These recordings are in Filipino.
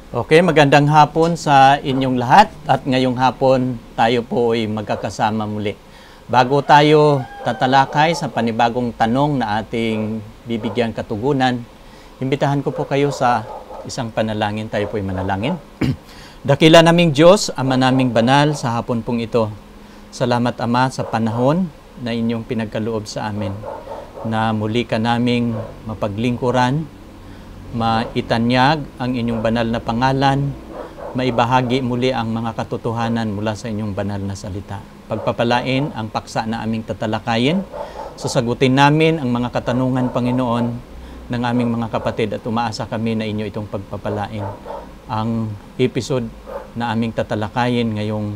Okay, magandang hapon sa inyong lahat at ngayong hapon tayo po ay magkakasama muli. Bago tayo tatalakay sa panibagong tanong na ating bibigyang katugunan, imbitahan ko po kayo sa isang panalangin. Tayo po ay manalangin. Dakila naming Diyos, Ama naming banal, sa hapon pong ito. Salamat Ama sa panahon na inyong pinagkaloob sa amin na muli ka naming mapaglingkuran, maitanyag ang inyong banal na pangalan, maibahagi muli ang mga katotohanan mula sa inyong banal na salita. Pagpapalain ang paksa na aming tatalakayin, sasagutin namin ang mga katanungan, Panginoon, ng aming mga kapatid at umaasa kami na inyo itong pagpapalain. Ang episode na aming tatalakayin ngayong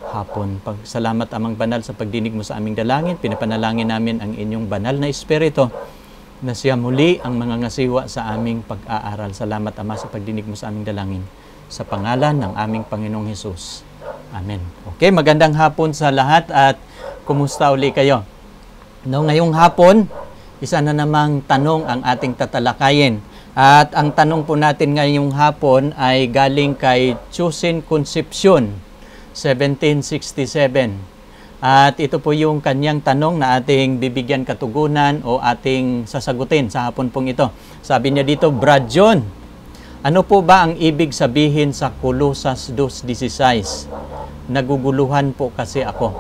hapon. Salamat Amang Banal sa pagdinig mo sa aming dalangin. Pinapanalangin namin ang inyong banal na Espiritu na siya muli ang mga ngasiwa sa aming pag-aaral. Salamat Ama sa pagdinig mo sa aming dalangin. Sa pangalan ng aming Panginoong Hesus. Amen. Okay, magandang hapon sa lahat at kumusta uli kayo? No, ngayong hapon, isa na namang tanong ang ating tatalakayin. At ang tanong po natin ngayong hapon ay galing kay Chusin Concepcion, 1767. At ito po yung kanyang tanong na ating bibigyan katugunan o ating sasagutin sa hapon pong ito. Sabi niya dito, Brad John, ano po ba ang ibig sabihin sa Colosas 2:16? Naguguluhan po kasi ako.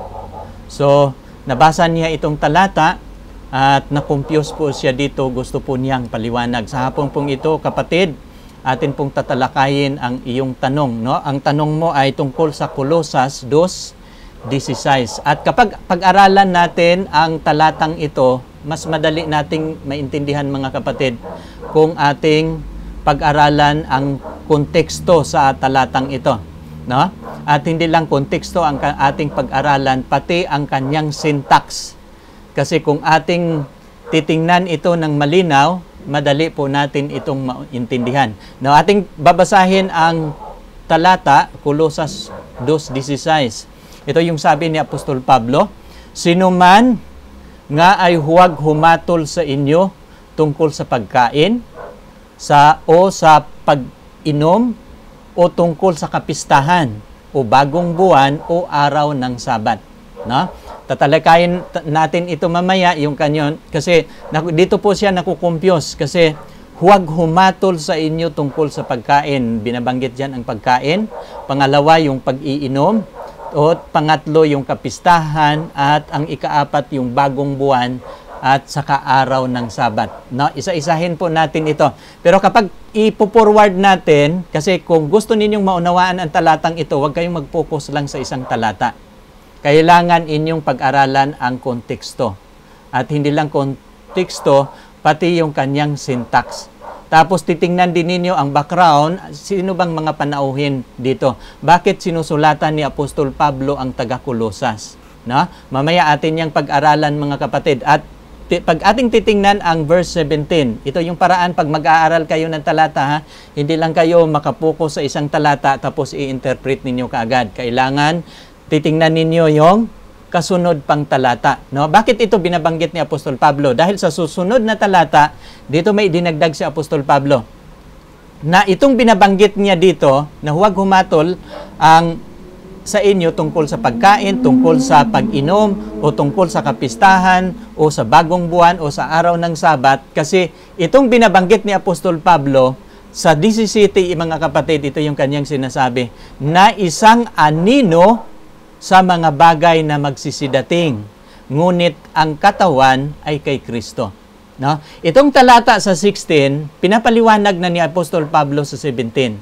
So, nabasa niya itong talata at na-confuse po siya dito. Gusto po niyang paliwanag. Sa hapon pong ito, kapatid, atin pong tatalakayin ang iyong tanong. No? Ang tanong mo ay tungkol sa Colosas 2:16. At kapag pag-aralan natin ang talatang ito, mas madali nating maintindihan mga kapatid kung ating pag-aralan ang konteksto sa talatang ito. No? At hindi lang konteksto ang ating pag-aralan, pati ang kanyang syntax. Kasi kung ating titingnan ito ng malinaw, madali po natin itong maintindihan. No, ating babasahin ang talata, Colosas 2:16. Ito yung sabi ni Apostol Pablo, sino man nga ay huwag humatol sa inyo tungkol sa pagkain, sa pag-inom, o tungkol sa kapistahan, o bagong buwan, o araw ng Sabat. No? Tatalakayin natin ito mamaya, yung kanyon, kasi dito po siya nakukumpyos, kasi huwag humatol sa inyo tungkol sa pagkain. Binabanggit dyan ang pagkain. Pangalawa, yung pag-iinom. O pangatlo, yung kapistahan. At ang ikaapat, yung bagong buwan at saka araw ng Sabat. No? Isa-isahin po natin ito. Pero kapag ipo-forward natin, kasi kung gusto ninyong maunawaan ang talatang ito, huwag kayong mag-focus lang sa isang talata. Kailangan inyong pag-aralan ang konteksto. At hindi lang konteksto, pati yung kanyang syntax. Tapos titingnan din ninyo ang background, sino bang mga panauhin dito? Bakit sinusulatan ni Apostol Pablo ang taga-Colosas? No? Mamaya atin yang pag-aralan mga kapatid. At pag ating titingnan ang verse 17, ito yung paraan pag mag-aaral kayo ng talata, ha? Hindi lang kayo makapokus sa isang talata tapos i-interpret ninyo kaagad. Kailangan titingnan ninyo yung kasunod pang talata. No? Bakit ito binabanggit ni Apostol Pablo? Dahil sa susunod na talata, dito may dinagdag si Apostol Pablo na itong binabanggit niya dito na huwag humatol ang sa inyo tungkol sa pagkain, tungkol sa pag-inom, o tungkol sa kapistahan, o sa bagong buwan, o sa araw ng Sabat. Kasi itong binabanggit ni Apostol Pablo sa 17, mga kapatid, ito yung kanyang sinasabi, na isang anino sa mga bagay na magsisidating, ngunit ang katawan ay kay Kristo. No? Itong talata sa 16, pinapaliwanag na ni Apostol Pablo sa 17.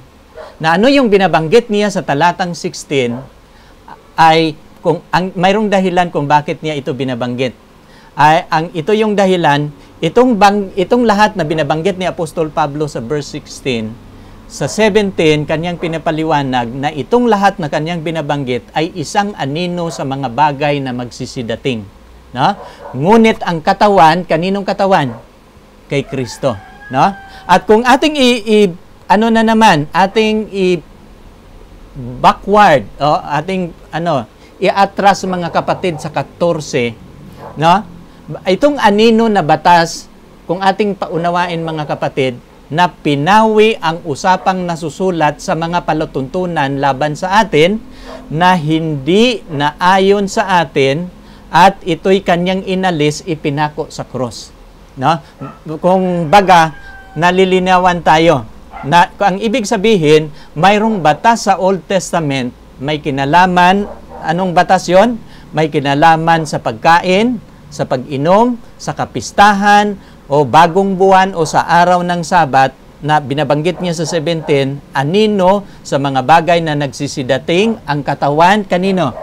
Na ano yung binabanggit niya sa talatang 16 ay mayroong dahilan kung bakit niya ito binabanggit. Ito yung dahilan, itong lahat na binabanggit ni Apostol Pablo sa verse 16, sa 17, kanyang pinapaliwanag na itong lahat na kanyang binabanggit ay isang anino sa mga bagay na magsisidating. No? Ngunit ang katawan, kaninong katawan? Kay Kristo. No? At kung ating backward, i-atras mga kapatid sa 14, no? Itong anino na batas, kung ating paunawain mga kapatid, na pinawi ang usapang nasusulat sa mga palatuntunan laban sa atin na hindi naayon sa atin at ito'y kanyang inalis, ipinako sa cross. No? Kung baga, nalilinawan tayo. Na, ang ibig sabihin, mayroong batas sa Old Testament, may kinalaman. Anong batas yon? May kinalaman sa pagkain, sa pag-inom, sa kapistahan, o bagong buwan o sa araw ng Sabat na binabanggit niya sa 17, anino sa mga bagay na nagsisidating ang katawan kanino?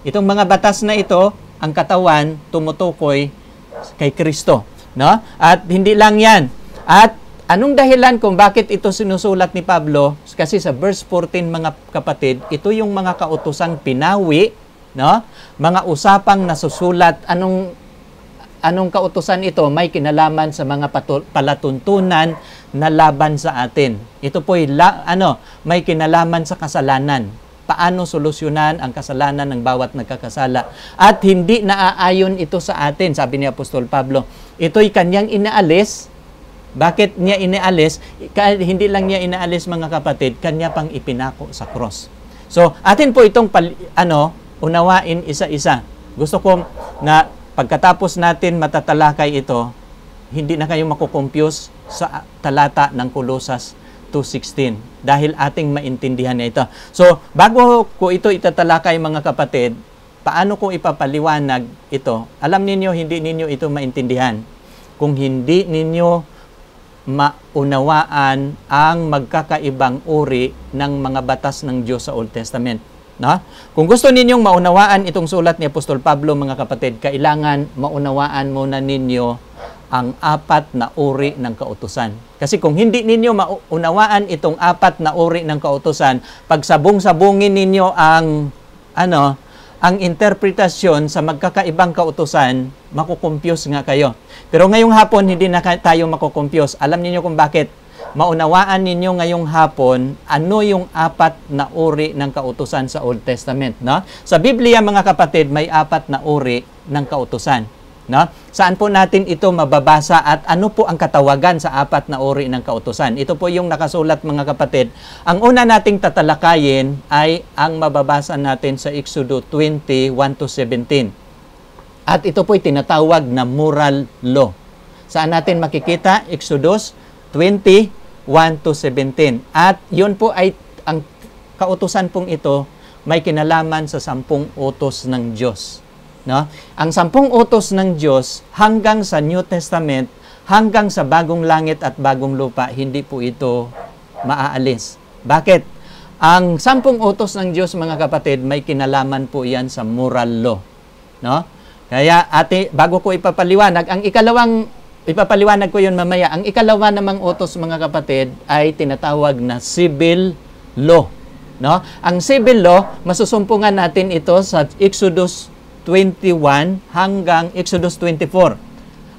Itong mga batas na ito, ang katawan tumutukoy kay Kristo, no? At hindi lang 'yan. At anong dahilan kung bakit ito sinusulat ni Pablo? Kasi sa verse 14 mga kapatid, ito yung mga kautosang pinawi, no? Mga usapang nasusulat. Anong kautusan ito? May kinalaman sa mga palatuntunan na laban sa atin. Ito po'y may kinalaman sa kasalanan. Paano solusyonan ang kasalanan ng bawat nagkakasala. At hindi naaayon ito sa atin, sabi ni Apostol Pablo. Ito'y kanyang inaalis. Bakit niya inaalis? Hindi lang niya inaalis mga kapatid, kanya pang ipinako sa cross. So, atin po itong unawain isa-isa. Gusto ko na pagkatapos natin matatalakay ito, hindi na kayo makukompuse sa talata ng Kolosas 2:16 dahil ating maintindihan na ito. So, bago ko ito itatalakay mga kapatid, paano ko ipapaliwanag ito? Alam ninyo, hindi ninyo ito maintindihan kung hindi ninyo maunawaan ang magkakaibang uri ng mga batas ng Diyos sa Old Testament. No? Kung gusto ninyong maunawaan itong sulat ni Apostol Pablo mga kapatid, kailangan maunawaan muna ninyo ang 4 na uri ng kautusan. Kasi kung hindi ninyo maunawaan itong 4 na uri ng kautusan, pag sabong-sabungin ninyo ang interpretasyon sa magkakaibang kautusan, makukumpiyos nga kayo. Pero ngayong hapon, hindi na tayo makukumpiyos. Alam niyo kung bakit? Maunawaan ninyo ngayong hapon ano yung 4 na uri ng kautusan sa Old Testament. No? Sa Biblia, mga kapatid, may 4 na uri ng kautusan. No? Saan po natin ito mababasa at ano po ang katawagan sa 4 na uri ng kautusan? Ito po yung nakasulat mga kapatid. Ang una nating tatalakayin ay ang mababasa natin sa Exodo 20:1-17. At ito po'y tinatawag na moral law. Saan natin makikita? Exodus 20:1-17. At yun po ay ang kautusan pong ito may kinalaman sa 10 utos ng Diyos. No? Ang 10 utos ng Diyos hanggang sa New Testament, hanggang sa bagong langit at bagong lupa, hindi po ito maaalis. Bakit? Ang 10 utos ng Diyos, mga kapatid, may kinalaman po yan sa moral law. No? Kaya bago ko ipapaliwanag, ang ikalawang, ipapaliwanag ko yun mamaya, ang ikalawa namang utos, mga kapatid, ay tinatawag na civil law. No? Ang civil law, masusumpungan natin ito sa Exodus 21 hanggang Exodus 24.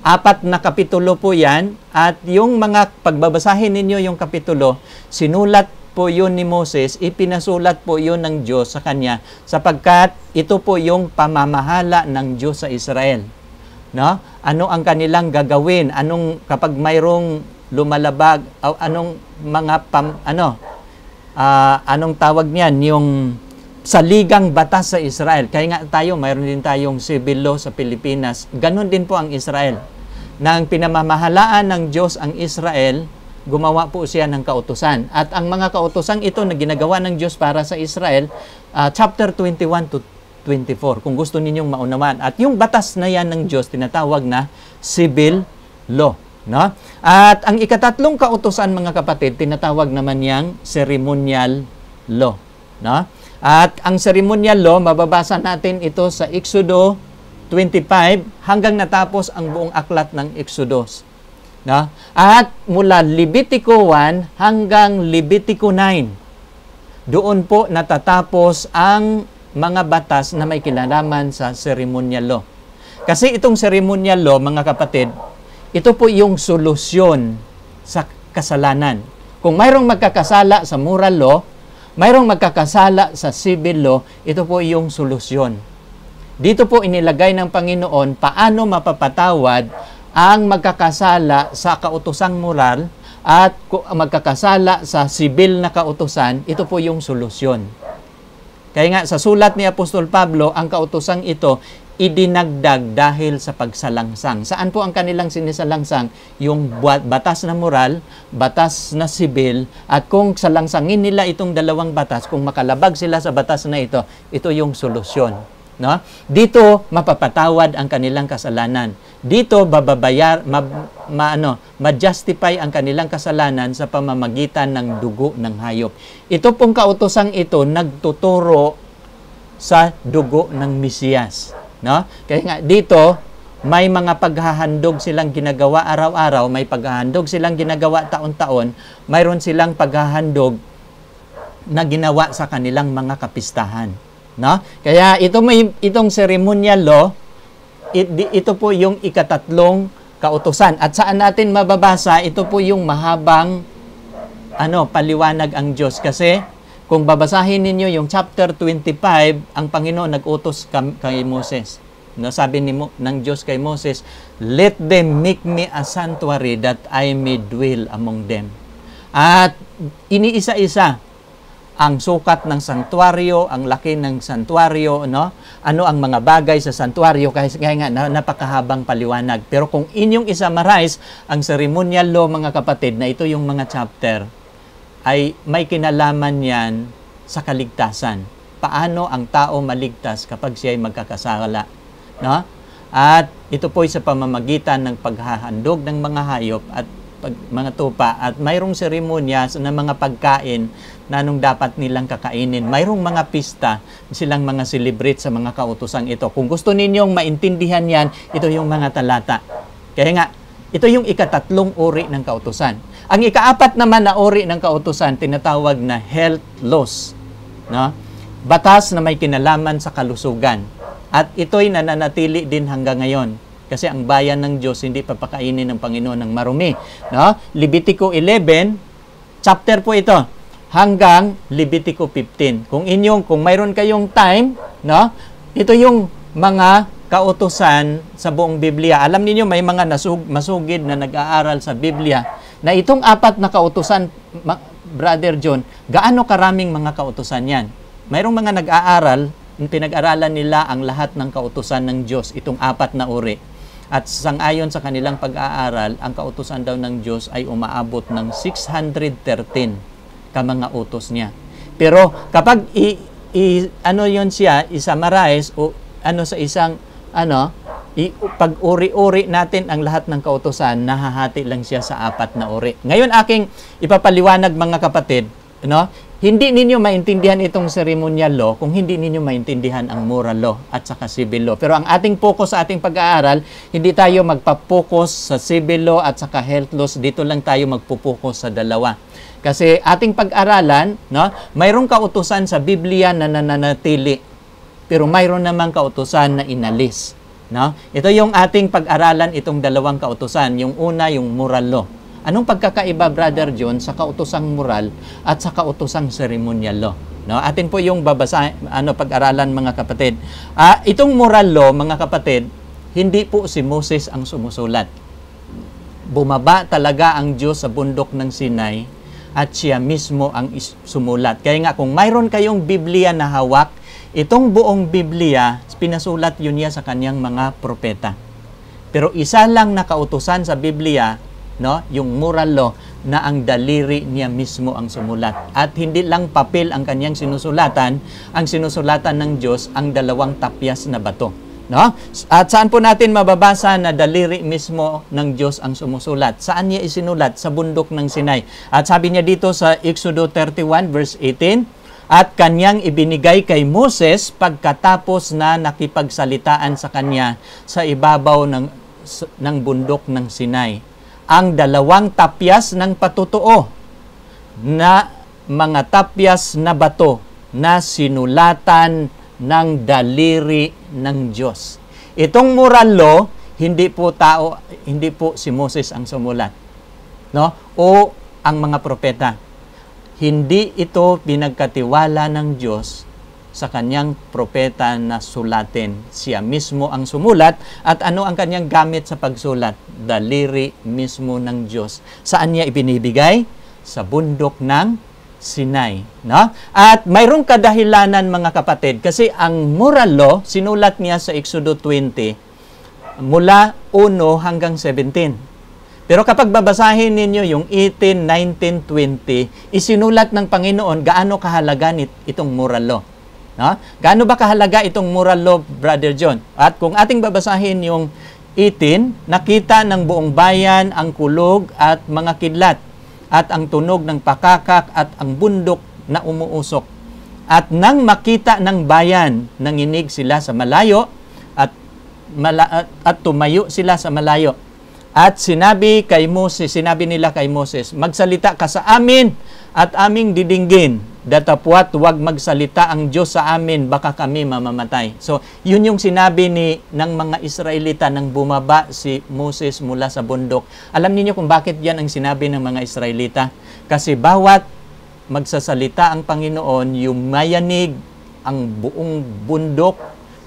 4 na kapitulo po yan, at yung mga pagbabasahin ninyo yung kapitulo, sinulat po yun ni Moses, ipinasulat po yun ng Diyos sa kanya, sapagkat ito po yung pamamahala ng Diyos sa Israel. No? Ano ang kanilang gagawin? Kapag mayroong lumalabag, anong mga anong tawag niyan? Yung saligang batas sa Israel. Kaya nga tayo, mayroon din tayong civil law sa Pilipinas. Ganon din po ang Israel. Nang pinamamahalaan ng Diyos ang Israel, gumawa po siya ng kautusan. At ang mga kautusang ito na ginagawa ng Diyos para sa Israel, chapter 21-24, kung gusto ninyong maunawaan. At yung batas na yan ng Diyos, tinatawag na civil law. No? At ang ikatatlong kautusan, mga kapatid, tinatawag naman yang ceremonial law. No? At ang ceremonial law, mababasa natin ito sa Exodo 25 hanggang natapos ang buong aklat ng Exodus. No? At mula Levitico 1 hanggang Levitico 9, doon po natatapos ang mga batas na may kinalaman sa ceremonial law. Kasi itong ceremonial law, mga kapatid, ito po yung solusyon sa kasalanan. Kung mayroong magkakasala sa moral law, mayroong magkakasala sa civil law, ito po yung solusyon. Dito po inilagay ng Panginoon paano mapapatawad ang magkakasala sa kautosang moral at magkakasala sa sibil na kautusan, ito po yung solusyon. Kaya nga sa sulat ni Apostol Pablo, ang kautosang ito idinagdag dahil sa pagsalangsang. Saan po ang kanilang sinisalangsang? Yung batas na moral, batas na sibil, at kung salangsangin nila itong dalawang batas, kung makalabag sila sa batas na ito yung solusyon. No? Dito mapapatawad ang kanilang kasalanan. Dito ma-justify ang kanilang kasalanan sa pamamagitan ng dugo ng hayop. Ito pong kautosang ito nagtuturo sa dugo ng Mesiyas. No? Kaya nga dito, may mga paghahandog silang ginagawa araw-araw, may paghahandog silang ginagawa taon-taon, mayroon silang paghahandog na ginawa sa kanilang mga kapistahan. No? Kaya itong ceremonial law, ito po yung ikatatlong kautusan. At saan natin mababasa, ito po yung mahabang paliwanag ang Diyos. Kasi kung babasahin ninyo yung chapter 25, ang Panginoon nag-utos kay Moses. No, sabi ng Diyos kay Moses, "Let them make me a sanctuary that I may dwell among them." At iniisa-isa ang sukat ng santuaryo, ang laki ng santuaryo, no? Ano ang mga bagay sa santuaryo, kaya nga napakahabang paliwanag. Pero kung inyong isa-summarize ang ceremonial law, mga kapatid, na ito yung mga chapter, ay may kinalaman yan sa kaligtasan. Paano ang tao maligtas kapag siya ay magkakasala, no? At ito po ay sa pamamagitan ng paghahandog ng mga hayop at mga tupa, at mayroong seremonya na mga pagkain na anong dapat nilang kakainin. Mayroong mga pista silang mga celebrate sa mga kautosang ito. Kung gusto ninyong maintindihan yan, ito yung mga talata. Kaya nga, ito yung ikatatlong uri ng kautusan. Ang ikaapat naman na uri ng kautusan, tinatawag na health laws. No? Batas na may kinalaman sa kalusugan. At ito'y nananatili din hanggang ngayon. Kasi ang bayan ng Diyos hindi papakainin ng Panginoon ng marumi. No? Levitico 11, chapter po ito, hanggang Levitico 15. Kung mayroon kayong time, no? Ito yung mga kautusan sa buong Biblia. Alam niyo may mga masugid na nag-aaral sa Biblia na itong apat na kautusan, Brother John, gaano karaming mga kautusan yan? Mayroong mga nag-aaral, pinag-aralan nila ang lahat ng kautusan ng Diyos, itong apat na uri. At sangayon sa kanilang pag-aaral, ang kautusan daw ng Diyos ay umaabot ng 613 ka mga utos niya. Pero kapag i-summarize o sa isang pag-uri-uri natin ang lahat ng kautusan, nahahati lang siya sa apat na uri. Ngayon aking ipapaliwanag, mga kapatid, hindi ninyo maintindihan itong ceremonial law kung hindi ninyo maintindihan ang moral law at saka civil law. Pero ang ating focus sa ating pag-aaral, hindi tayo magpa-focus sa civil law at saka health laws. Dito lang tayo magpo-focus sa dalawa. Kasi ating pag-aralan, mayroong kautusan sa Biblia na nananatili, pero mayroon namang kautusan na inalis. Ito yung ating pag-aralan, itong dalawang kautusan. Yung una, yung moral law. Anong pagkakaiba, Brother John, sa kautosang moral at sa kautosang ceremonial law? Atin po yung pag-aralan, mga kapatid. Itong moral law, mga kapatid, hindi po si Moses ang sumusulat. Bumaba talaga ang Diyos sa bundok ng Sinai at siya mismo ang sumulat. Kaya nga, kung mayroon kayong Biblia na hawak, itong buong Biblia, pinasulat yun niya sa kanyang mga propeta. Pero isa lang na kautusan sa Biblia, yung moral law, na ang daliri niya mismo ang sumulat. At hindi lang papel ang kanyang sinusulatan, ang sinusulatan ng Diyos ang dalawang tapyas na bato. At saan po natin mababasa na daliri mismo ng Diyos ang sumusulat? Saan niya isinulat? Sa bundok ng Sinai. At sabi niya dito sa Exodo 31 verse 18, at kanyang ibinigay kay Moses pagkatapos na nakipagsalitaan sa kanya sa ibabaw ng bundok ng Sinai ang dalawang tapyas ng patutuo na mga tapyas na bato na sinulatan ng daliri ng Diyos. Itong moral law, hindi po si Moses ang sumulat. O ang mga propeta. Hindi ito pinagkatiwala ng Diyos sa kanyang propeta na sulatin. Siya mismo ang sumulat at ano ang kanyang gamit sa pagsulat? Daliri mismo ng Diyos. Saan niya ibinibigay? Sa bundok ng Sinai. No? At mayroong kadahilanan mga kapatid kasi ang moral law, sinulat niya sa Exodo 20 mula 1 hanggang 17. Pero kapag babasahin ninyo yung 18, 19, 20, isinulat ng Panginoon gaano kahalaga itong moral law. No? Gaano ba kahalaga itong moral law, Brother John? At kung ating babasahin yung 18, nakita ng buong bayan ang kulog at mga kidlat, at ang tunog ng pakakak at ang bundok na umuusok. At nang makita ng bayan, nanginig sila sa malayo at tumayo sila sa malayo. At sinabi nila kay Moses, magsalita ka sa amin at aming didinggin. Datapwat huwag magsalita ang Diyos sa amin, baka kami mamamatay. So, yun yung sinabi ng mga Israelita nang bumaba si Moses mula sa bundok. Alam niyo kung bakit yan ang sinabi ng mga Israelita? Kasi bawat magsasalita ang Panginoon, yung mayanig ang buong bundok,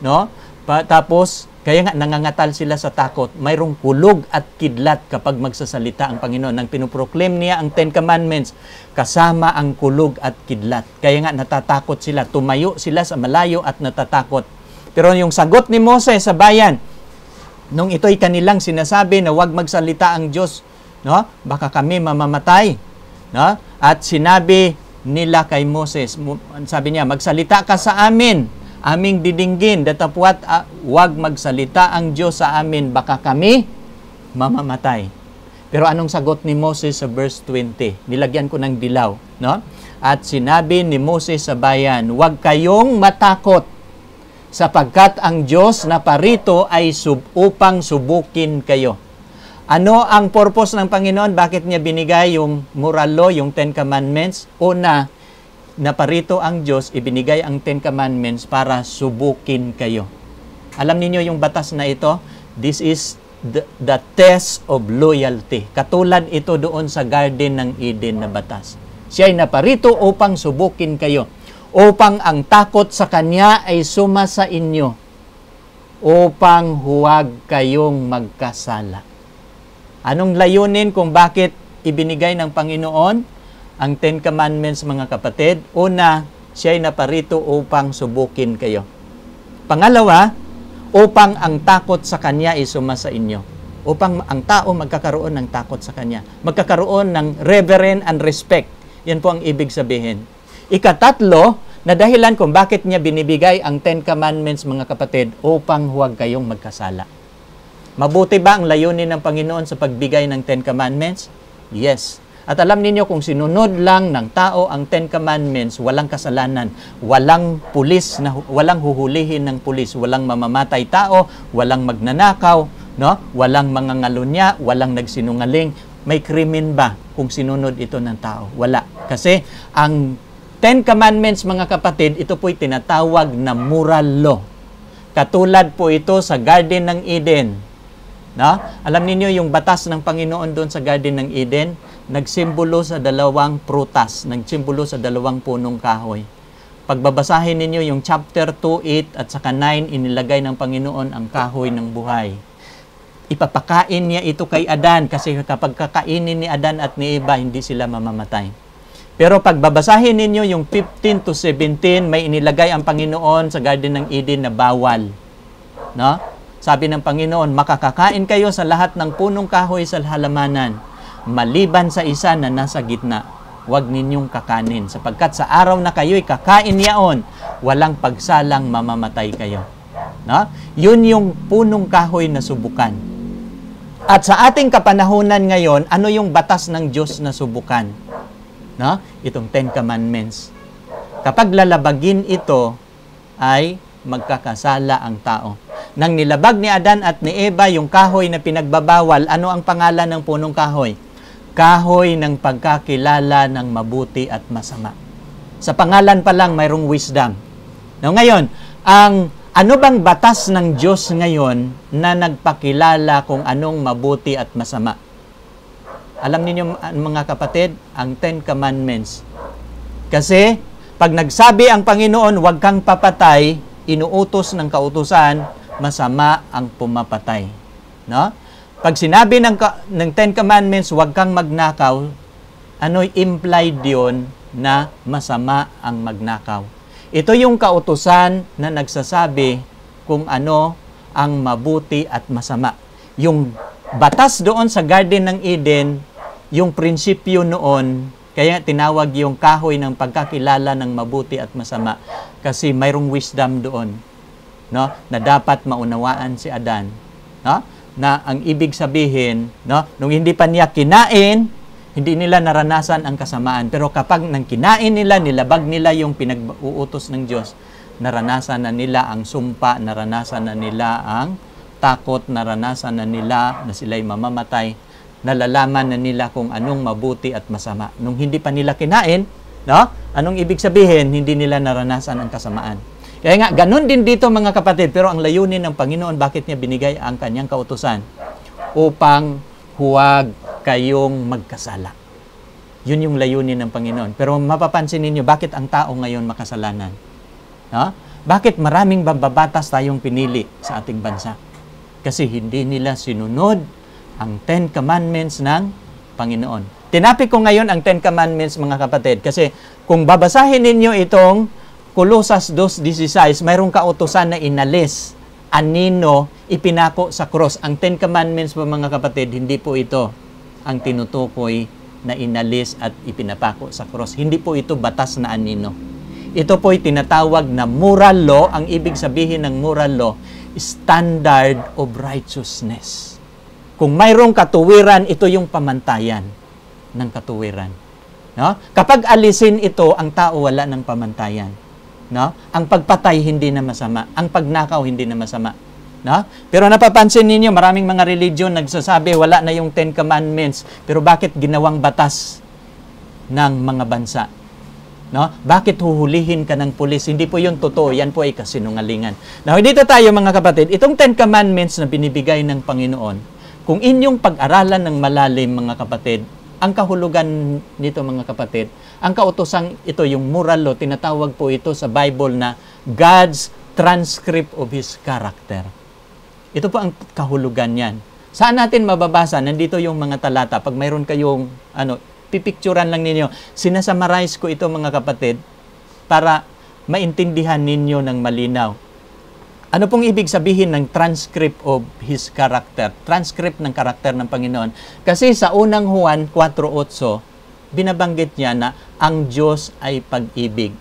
no? Tapos, kaya nga nangangatal sila sa takot. Mayroong kulog at kidlat kapag magsasalita ang Panginoon. Nang pinuproclaim niya ang Ten Commandments, kasama ang kulog at kidlat. Kaya nga natatakot sila. Tumayo sila sa malayo at natatakot. Pero yung sagot ni Moses sa bayan, nung ito'y kanilang sinasabi na huwag magsalita ang Diyos, no? Baka kami mamamatay. No? At sinabi nila kay Moses, sabi niya, magsalita ka sa amin, aming didinggin, datapwat huwag magsalita ang Diyos sa amin, baka kami mamamatay. Pero anong sagot ni Moses sa verse 20? Nilagyan ko ng dilaw, no? At sinabi ni Moses sa bayan, huwag kayong matakot, sapagkat ang Diyos na parito ay upang subukin kayo. Ano ang purpose ng Panginoon? Bakit niya binigay yung moral law, yung Ten Commandments? Una, naparito ang Diyos, ibinigay ang Ten Commandments para subukin kayo. Alam niyo yung batas na ito? This is the test of loyalty. Katulad ito doon sa Garden ng Eden na batas. Siya ay naparito upang subukin kayo. Upang ang takot sa Kanya ay suma sa inyo. Upang huwag kayong magkasala. Anong layunin kung bakit ibinigay ng Panginoon ang Ten Commandments, mga kapatid? Una, siya ay naparito upang subukin kayo. Pangalawa, upang ang takot sa Kanya ay suma sa inyo. Upang ang tao magkakaroon ng takot sa Kanya. Magkakaroon ng reverence and respect. Yan po ang ibig sabihin. Ikatatlo, na dahilan kung bakit niya binibigay ang Ten Commandments, mga kapatid, upang huwag kayong magkasala. Mabuti ba ang layunin ng Panginoon sa pagbigay ng Ten Commandments? Yes. At alam niyo kung sinunod lang ng tao ang Ten Commandments, walang kasalanan, walang pulis, walang huhulihin ng pulis, walang mamamatay tao, walang magnanakaw, no? Walang mangangalunya, walang nagsinungaling. May krimen ba kung sinunod ito ng tao? Wala. Kasi ang Ten Commandments, mga kapatid, ito po'y tinatawag na moral law. Katulad po ito sa Garden ng Eden. No? Alam niyo yung batas ng Panginoon doon sa Garden ng Eden, nagsimbolo sa dalawang prutas, nagsimbolo sa dalawang punong kahoy. Pagbabasahin ninyo yung chapter 2:8 at saka 9, inilagay ng Panginoon ang kahoy ng buhay. Ipapakain niya ito kay Adan kasi kapag kakainin ni Adan at ni Eva, hindi sila mamamatay. Pero pagbabasahin ninyo yung 15 to 17, may inilagay ang Panginoon sa Garden ng Eden na bawal. No? Sabi ng Panginoon, makakakain kayo sa lahat ng punong kahoy sa halamanan, maliban sa isa na nasa gitna. Huwag ninyong kakanin, sapagkat sa araw na kayo'y kakain yaon, walang pagsalang mamamatay kayo. No? Yun yung punong kahoy na subukan. At sa ating kapanahunan ngayon, ano yung batas ng Diyos na subukan? No? Itong Ten Commandments. Kapag lalabagin ito, ay magkakasala ang tao. Nang nilabag ni Adan at ni Eva yung kahoy na pinagbabawal, ano ang pangalan ng punong kahoy? Kahoy ng pagkakilala ng mabuti at masama. Sa pangalan pa lang, mayroong wisdom. Now, ngayon, ano bang batas ng Diyos ngayon na nagpakilala kung anong mabuti at masama? Alam niyo mga kapatid, ang Ten Commandments. Kasi Pag nagsabi ang Panginoon, huwag kang papatay, inuutos ng kautusan, masama ang pumapatay. No? Pag sinabi ng Ten Commandments, huwag kang magnakaw, ano'y implied yun na masama ang magnakaw. Ito yung kautusan na nagsasabi kung ano ang mabuti at masama. Yung batas doon sa Garden ng Eden, yung prinsipyo noon, kaya tinawag yung kahoy ng pagkakilala ng mabuti at masama kasi mayroong wisdom doon, no, na dapat maunawaan si Adan, no, na ang ibig sabihin, no, nung hindi pa niya kinain, hindi nila naranasan ang kasamaan, pero kapag nang kinain nila, nilabag nila yung pinag-uutos ng Diyos, naranasan na nila ang sumpa, naranasan na nila ang takot, naranasan na nila na sila'y mamamatay, nalalaman na nila kung anong mabuti at masama. Nung hindi pa nila kinain, no? Anong ibig sabihin? Hindi nila naranasan ang kasamaan. Kaya nga, ganun din dito mga kapatid, pero ang layunin ng Panginoon, bakit niya binigay ang kanyang kautusan? Upang huwag kayong magkasala. Yun yung layunin ng Panginoon. Pero mapapansin ninyo, bakit ang tao ngayon makasalanan? No? Bakit maraming bababatas tayong pinili sa ating bansa? Kasi hindi nila sinunod ang Ten Commandments ng Panginoon. Tinapik ko ngayon ang Ten Commandments, mga kapatid, kasi kung babasahin ninyo itong Colosas 2:16, mayroong kautusan na inalis, anino, ipinako sa cross. Ang Ten Commandments po, mga kapatid, hindi po ito ang tinutukoy na inalis at ipinapako sa cross. Hindi po ito batas na anino. Ito po'y tinatawag na moral law. Ang ibig sabihin ng moral law, standard of righteousness. Kung mayroong katuwiran, ito yung pamantayan ng katuwiran. No? Kapag alisin ito, ang tao wala ng pamantayan. No? Ang pagpatay hindi na masama, ang pagnakaw hindi na masama. No? Pero napapansin ninyo, maraming mga religion nagsasabi wala na yung Ten Commandments, pero bakit ginawang batas ng mga bansa? No? Bakit huhulihin ka ng pulis? Hindi po yun totoo, yan po ay kasinungalingan. Now, dito tayo mga kapatid, itong Ten Commandments na binibigay ng Panginoon, kung inyong pag-aralan ng malalim, mga kapatid, ang kahulugan nito, mga kapatid, ang kautosang ito, yung moral law, tinatawag po ito sa Bible na God's transcript of His character. Ito po ang kahulugan yan. Saan natin mababasa? Nandito yung mga talata. Pag mayroon kayong, pipicturan lang ninyo. Sinasummarize ko ito, mga kapatid, para maintindihan ninyo ng malinaw. Ano pong ibig sabihin ng transcript of His character? Transcript ng karakter ng Panginoon. Kasi sa unang Juan 4:8, binabanggit niya na ang Diyos ay pag-ibig.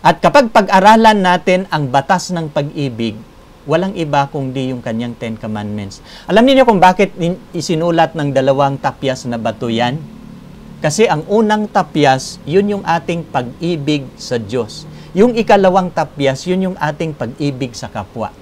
At kapag pag-aralan natin ang batas ng pag-ibig, walang iba kundi yung kanyang Ten Commandments. Alam niyo kung bakit isinulat ng 2 tapyas na bato yan? Kasi ang unang tapyas, yun yung ating pag-ibig sa Diyos. Yung ikalawang tapyas, yun yung ating pag-ibig sa kapwa.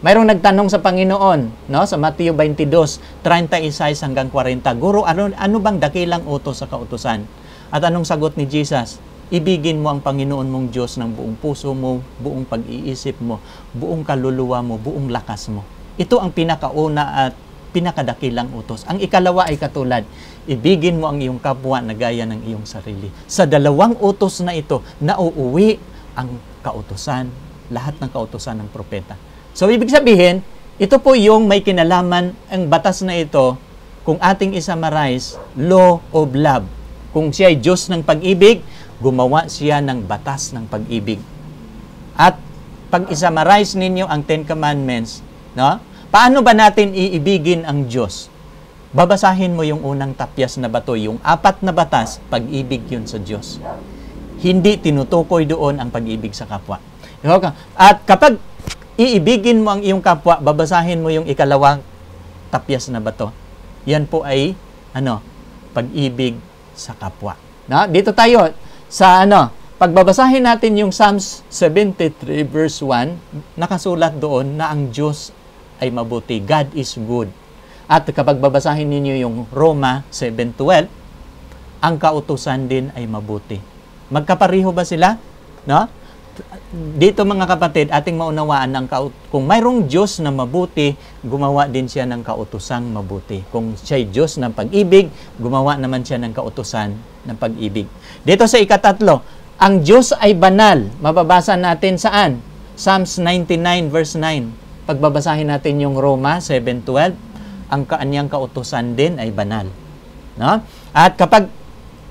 Mayroong nagtanong sa Panginoon, no, sa Mateo 22:36 hanggang 40, Guro, ano bang dakilang utos sa kautusan? At anong sagot ni Jesus? Ibigin mo ang Panginoon mong Diyos ng buong puso mo, buong pag-iisip mo, buong kaluluwa mo, buong lakas mo. Ito ang pinakauna at pinakadakilang utos. Ang ikalawa ay katulad, ibigin mo ang iyong kapwa na gaya ng iyong sarili. Sa dalawang utos na ito, nauuwi ang kautusan, lahat ng kautusan ng propeta. So, ibig sabihin, ito po yung may kinalaman, ang batas na ito, kung ating isummarize, law of love. Kung siya ay Diyos ng pag-ibig, gumawa siya ng batas ng pag-ibig. At pag isummarize ninyo ang Ten Commandments, no? Paano ba natin iibigin ang Diyos? Babasahin mo yung unang tapyas na bato, yung 4 na batas, pag-ibig yun sa Diyos. Hindi tinutukoy doon ang pag-ibig sa kapwa. At kapag iibigin mo ang iyong kapwa, babasahin mo yung ikalawang tapyas na bato. Yan po ay pag-ibig sa kapwa. Na, dito tayo sa pagbabasahin natin yung Psalms 73 verse 1, nakasulat doon na ang Diyos ay mabuti. God is good. At kapag babasahin ninyo yung Roma 7:12, ang kautusan din ay mabuti. Magkapareho ba sila? No? Dito mga kapatid, ating maunawaan kung mayroong Diyos na mabuti, gumawa din siya ng kautusang mabuti. Kung siya'y Diyos ng pag-ibig, gumawa naman siya ng kautusan ng pag-ibig. Dito sa ikatatlo, Ang Diyos ay banal. Mababasa natin saan? Psalms 99 verse 9. Pagbabasahin natin yung Roma 7:12, ang kanyang kautusan din ay banal. No? At kapag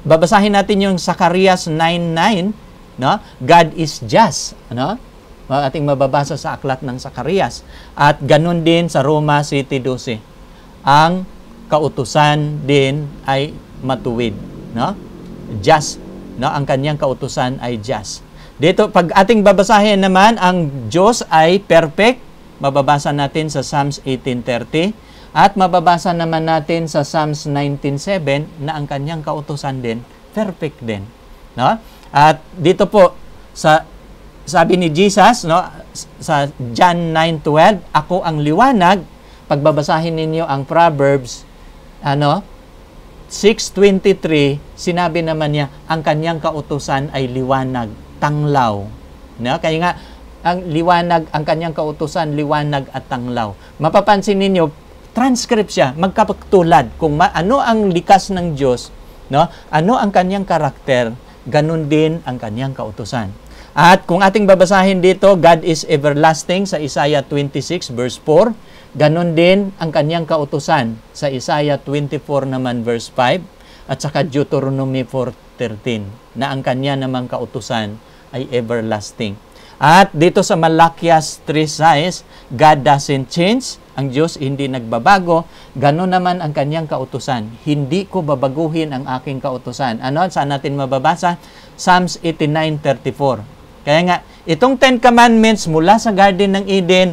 babasahin natin yung Zacarias 9:9, no? God is just, no? Ating mababasa sa aklat ng Zacarias. At ganun din sa Roma 7:12. Ang kautusan din ay matuwid, no? Just, no? Ang kanyang kautusan ay just. Dito pag ating babasahin naman, ang Diyos ay perfect. Mababasa natin sa Psalms 18:30 at mababasa naman natin sa Psalms 19:7 na ang kanyang kautusan din perfect din, no? At dito po sa sabi ni Jesus, no, sa John 9:12, ako ang liwanag. Pagbabasahin ninyo ang Proverbs 6:23, sinabi naman niya ang kanyang kautusan ay liwanag, tanglaw. No? Kaya nga ang liwanag, ang kanyang kautusan, liwanag at tanglaw. Mapapansin ninyo, transcript siya, magkapagtulad. Kung ano ang likas ng Diyos, no? Ano ang kanyang karakter, ganun din ang kanyang kautusan. At kung ating babasahin dito, God is everlasting sa Isaiah 26 verse 4, ganun din ang kanyang kautusan sa Isaiah 24 naman verse 5, at saka Deuteronomy 4:13, na ang kanya namang kautusan ay everlasting. At dito sa Malakias 3:6, God doesn't change. Ang Diyos hindi nagbabago. Ganon naman ang kanyang kautusan. Hindi ko babaguhin ang aking kautusan. Ano? Saan natin mababasa? Psalms 89:34. Kaya nga, itong 10 Commandments mula sa Garden ng Eden,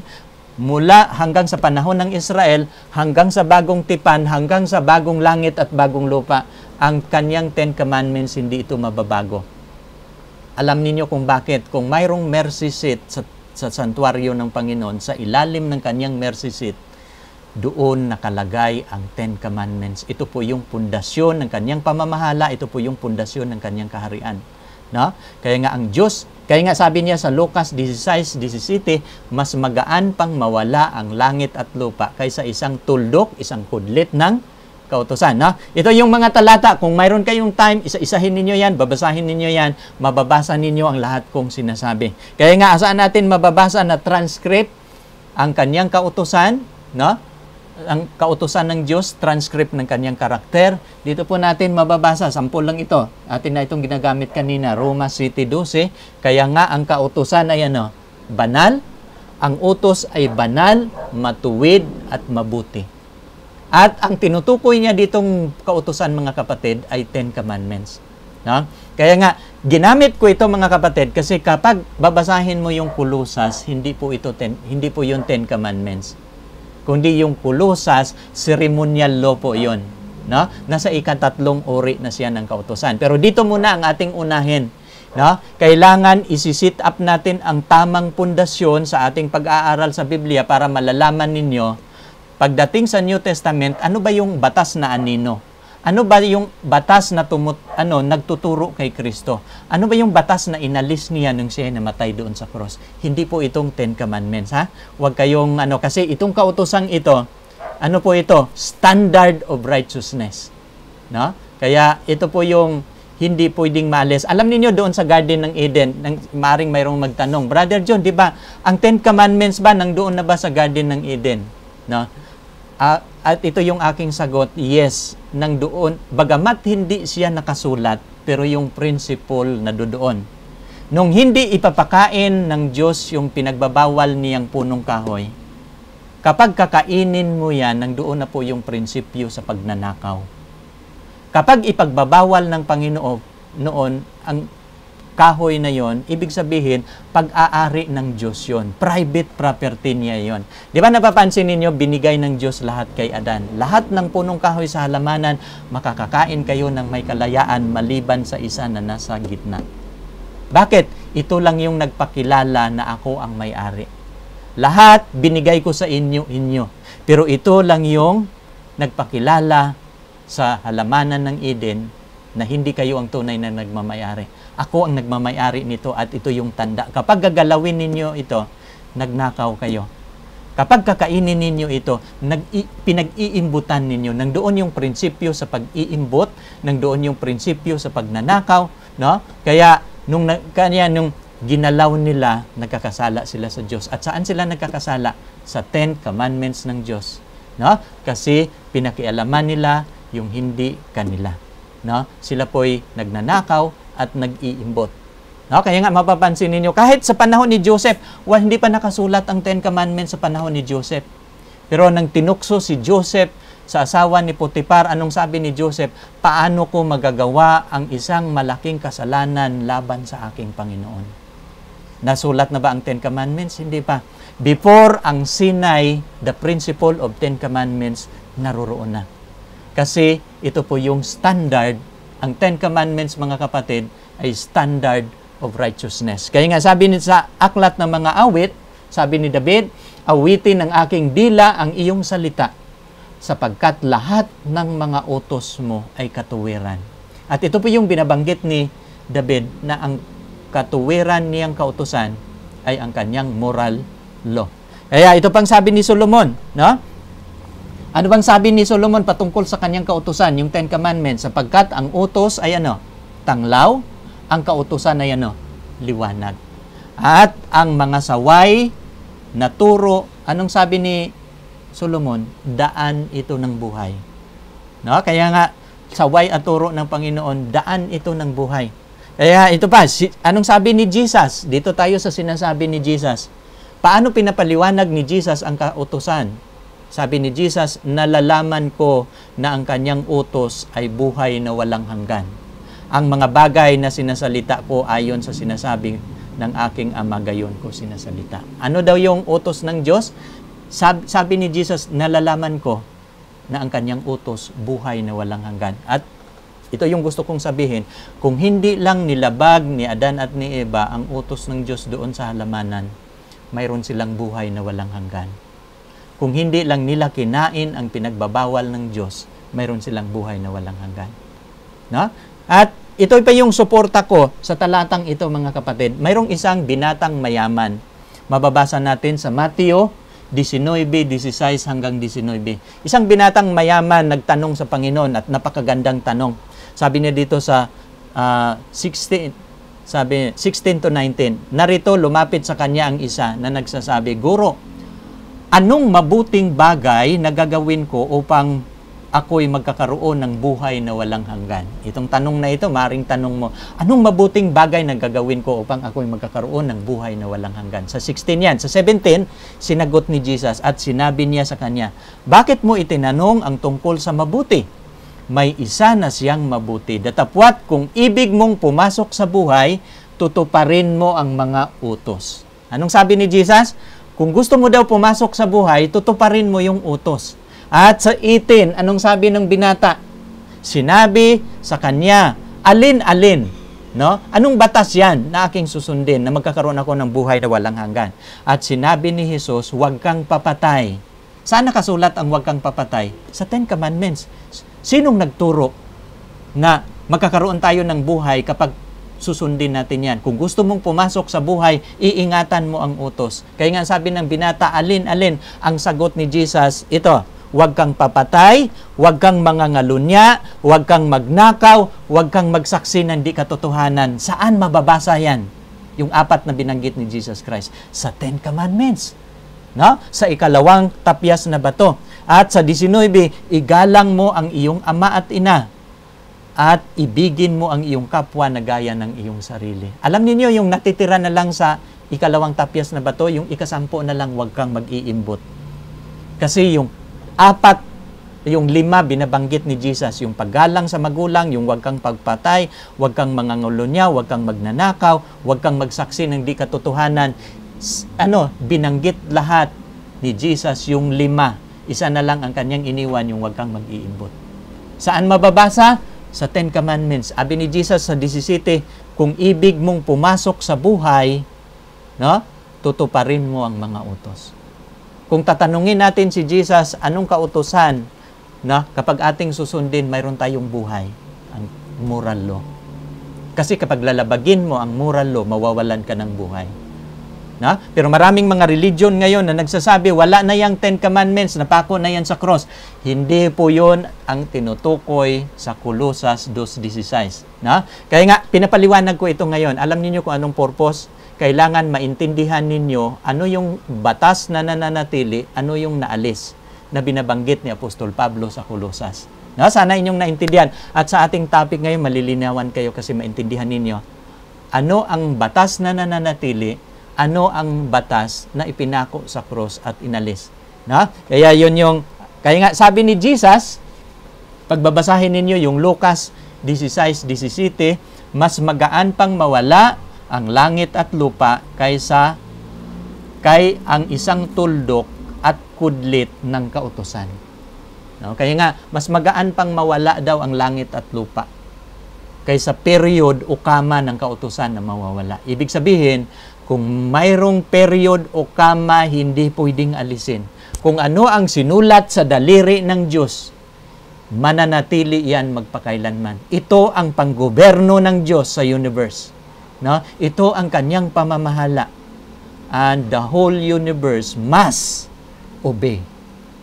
mula hanggang sa panahon ng Israel, hanggang sa bagong tipan, hanggang sa bagong langit at bagong lupa, ang kanyang 10 Commandments, hindi ito mababago. Alam niyo kung bakit. Kung mayroong mercy seat sa santuaryo ng Panginoon, sa ilalim ng kanyang mercy seat, doon nakalagay ang 10 Commandments. Ito po yung pundasyon ng kanyang pamamahala, ito po yung pundasyon ng kanyang kaharian. No? Kaya nga ang Diyos, kaya nga sabi niya sa Lucas 16:17, mas magaan pang mawala ang langit at lupa kaysa isang tuldok, isang kudlit ng kautusan. No? Ito yung mga talata. Kung mayroon kayong time, isa-isahin ninyo yan, babasahin ninyo yan, mababasa ninyo ang lahat kong sinasabi. Kaya nga, saan natin mababasa na transcript ang kanyang kautusan, no? Ang kautusan ng Diyos, transcript ng kanyang karakter. Dito po natin mababasa, sample lang ito. Atin na itong ginagamit kanina, Roma 7:12. Kaya nga, ang kautusan ay banal. Ang utos ay banal, matuwid, at mabuti. At ang tinutukoy niya ditong kautusan, mga kapatid, ay 10 Commandments. No? Kaya nga, ginamit ko ito, mga kapatid, kasi kapag babasahin mo yung Kulusas, hindi po yung 10 Commandments. Kundi yung Kulusas, ceremonial law po yun. No? Nasa ika-3 uri na siya ng kautusan. Pero dito muna ang ating unahin. No? Kailangan isi-sit up natin ang tamang pundasyon sa ating pag-aaral sa Biblia para malalaman ninyo pagdating sa New Testament, ano ba yung batas na anino? Ano ba yung batas na nagtuturo kay Kristo? Ano ba yung batas na inalis niya nung siya namatay doon sa cross? Hindi po itong 10 Commandments, ha? Huwag kayong kasi itong kautosang ito, po ito? Standard of righteousness. No? Kaya ito po yung hindi pwedeng maalis. Alam niyo doon sa Garden ng Eden, maring mayroong magtanong, Brother John, di ba, ang 10 Commandments ba nandoon na ba sa Garden ng Eden? No? At ito yung aking sagot, yes, nang doon, bagamat hindi siya nakasulat, pero yung principle na doon. Nung hindi ipapakain ng Diyos yung pinagbabawal niyang punong kahoy, kapag kakainin mo yan, nang doon na po yung prinsipyo sa pagnanakaw. Kapag ipagbabawal ng Panginoon noon, ang kahoy na yon, ibig sabihin, pag-aari ng Diyos yon. Private property niya yon. Di ba napapansin ninyo, binigay ng Diyos lahat kay Adan. Lahat ng punong kahoy sa halamanan, makakakain kayo ng may kalayaan maliban sa isa na nasa gitna. Bakit? Ito lang yung nagpakilala na ako ang may-ari. Lahat binigay ko sa inyo. Pero ito lang yung nagpakilala sa halamanan ng Eden na hindi kayo ang tunay na nagmamayari. Ako ang nagmamayari nito at ito yung tanda. Kapag gagalawin ninyo ito, nagnakaw kayo. Kapag kakainin ninyo ito, pinag-iimbutan ninyo. Nandoon yung prinsipyo sa pag-iimbot, nandoon yung prinsipyo sa pagnanakaw, no? Kaya Nung ginalaw nila, nagkakasala sila sa Diyos. At saan sila nagkakasala? Sa 10 Commandments ng Diyos. No? Kasi pinakialaman nila yung hindi kanila. No? Sila po'y nagnanakaw at nag-iimbot. No? Kaya nga mapapansin ninyo, kahit sa panahon ni Joseph, hindi pa nakasulat ang 10 Commandments sa panahon ni Joseph. Pero nang tinukso si Joseph sa asawa ni Potiphar, anong sabi ni Joseph? Paano ko magagawa ang isang malaking kasalanan laban sa aking Panginoon? Nasulat na ba ang 10 Commandments? Hindi pa. Before ang Sinai, the principle of 10 Commandments, naroroon na. Kasi ito po yung standard, ang 10 Commandments, mga kapatid, ay standard of righteousness. Kaya nga sabi ni sa aklat ng mga awit, sabi ni David, awitin ng aking dila ang iyong salita, sapagkat lahat ng mga utos mo ay katuwiran. At ito po yung binabanggit ni David na ang katuwiran niyang kautusan ay ang kanyang moral law. Kaya ito pang sabi ni Solomon, no? Ano bang sabi ni Solomon patungkol sa kanyang kautusan, yung 10 Commandments? Sapagkat ang utos ay ano? Tanglaw, ang kautusan ay ano? Liwanag. At ang mga saway na turo, anong sabi ni Solomon? Daan ito ng buhay. No? Kaya nga, saway at turo ng Panginoon, daan ito ng buhay. Kaya ito pa, anong sabi ni Jesus? Dito tayo sa sinasabi ni Jesus. Paano pinapaliwanag ni Jesus ang kautusan? Sabi ni Jesus, nalalaman ko na ang kanyang utos ay buhay na walang hanggan. Ang mga bagay na sinasalita ko ayon sa sinasabi ng aking Ama, gayon ko sinasalita. Ano daw yung utos ng Diyos? Sabi ni Jesus, nalalaman ko na ang kanyang utos buhay na walang hanggan. At ito yung gusto kong sabihin, kung hindi lang nilabag ni Adan at ni Eva ang utos ng Diyos doon sa halamanan, mayroon silang buhay na walang hanggan. Kung hindi lang nila kinain ang pinagbabawal ng Diyos, mayroon silang buhay na walang hanggan. No? At ito pa yung suporta ko sa talatang ito, mga kapatid. Mayroong isang binatang mayaman. Mababasa natin sa Mateo 19:16 hanggang 19. Isang binatang mayaman nagtanong sa Panginoon at napakagandang tanong. Sabi niya dito sa 16 to 19, narito lumapit sa kanya ang isa na nagsasabi, Guro, anong mabuting bagay na gagawin ko upang ako'y magkakaroon ng buhay na walang hanggan? Itong tanong na ito, maring tanong mo, anong mabuting bagay na gagawin ko upang ako'y magkakaroon ng buhay na walang hanggan? Sa 16 yan. Sa 17, sinagot ni Jesus at sinabi niya sa kanya, bakit mo itinanong ang tungkol sa mabuti? May isa na siyang mabuti. Datapwat, kung ibig mong pumasok sa buhay, tutuparin mo ang mga utos. Anong sabi ni Jesus? Kung gusto mo daw pumasok sa buhay, tutuparin mo yung utos. At sa 18, anong sabi ng binata? Sinabi sa kanya, alin-alin, no? Anong batas yan na aking susundin na magkakaroon ako ng buhay na walang hanggan? At sinabi ni Jesus, huwag kang papatay. Saan nakasulat ang huwag kang papatay? Sa 10 Commandments. Sinong nagturo na magkakaroon tayo ng buhay kapag susundin natin yan? Kung gusto mong pumasok sa buhay, iingatan mo ang utos. Kaya nga sabi ng binata, alin-alin, ang sagot ni Jesus, ito, huwag kang papatay, huwag kang mangangalunya, huwag kang magnakaw, huwag kang magsaksi ng di katotohanan. Saan mababasa yan? Yung 4 na binanggit ni Jesus Christ. Sa 10 Commandments. No? Sa 2 tapyas na bato. At sa 19, igalang mo ang iyong ama at ina. At ibigin mo ang iyong kapwa na gaya ng iyong sarili. Alam niyo yung natitira na lang sa 2 tapyas na bato, yung 10 na lang, huwag kang mag-iimbot. Kasi yung 4, yung 5 binabanggit ni Jesus, yung paggalang sa magulang, yung huwag kang pagpatay, huwag kang mangangulunya, huwag kang magnanakaw, huwag kang magsaksi ng di katotohanan. Binanggit lahat ni Jesus yung 5. Isa na lang ang kanyang iniwan, yung huwag kang mag-iimbot. Saan mababasa? Sa 10 Commandments. Sabi ni Jesus sa 17, kung ibig mong pumasok sa buhay, no, tutuparin mo ang mga utos. Kung tatanungin natin si Jesus, anong kautusan na kapag ating susundin, mayroon tayong buhay? Ang moral law. Kasi kapag lalabagin mo ang moral law, mawawalan ka ng buhay. Na? Pero maraming mga religion ngayon na nagsasabi, wala na yung 10 Commandments, napako na yan sa cross. Hindi po yun ang tinutukoy sa Colosas 2.16. Na? Kaya nga, pinapaliwanag ko ito ngayon. Alam niyo kung anong purpose? Kailangan maintindihan ninyo ano yung batas na nananatili, ano yung naalis na binabanggit ni Apostol Pablo sa Colosas. Na? Sana inyong naintindihan. At sa ating topic ngayon, malilinawan kayo kasi maintindihan ninyo. Ano ang batas na nananatili, ano ang batas na ipinako sa cross at inalis. Na? Kaya nga sabi ni Jesus, pagbabasahin ninyo yung Lucas 16:17, mas magaan pang mawala ang langit at lupa kaysa ang isang tuldok at kudlit ng kautusan. No? Kaya nga, mas magaan pang mawala daw ang langit at lupa kaysa period o kama ng kautusan na mawawala. Ibig sabihin, kung mayroong period o kama, hindi pwedeng alisin. Kung ano ang sinulat sa daliri ng Diyos, mananatili yan magpakailanman. Ito ang panggoberno ng Diyos sa universe. No? Ito ang kanyang pamamahala. And the whole universe must obey.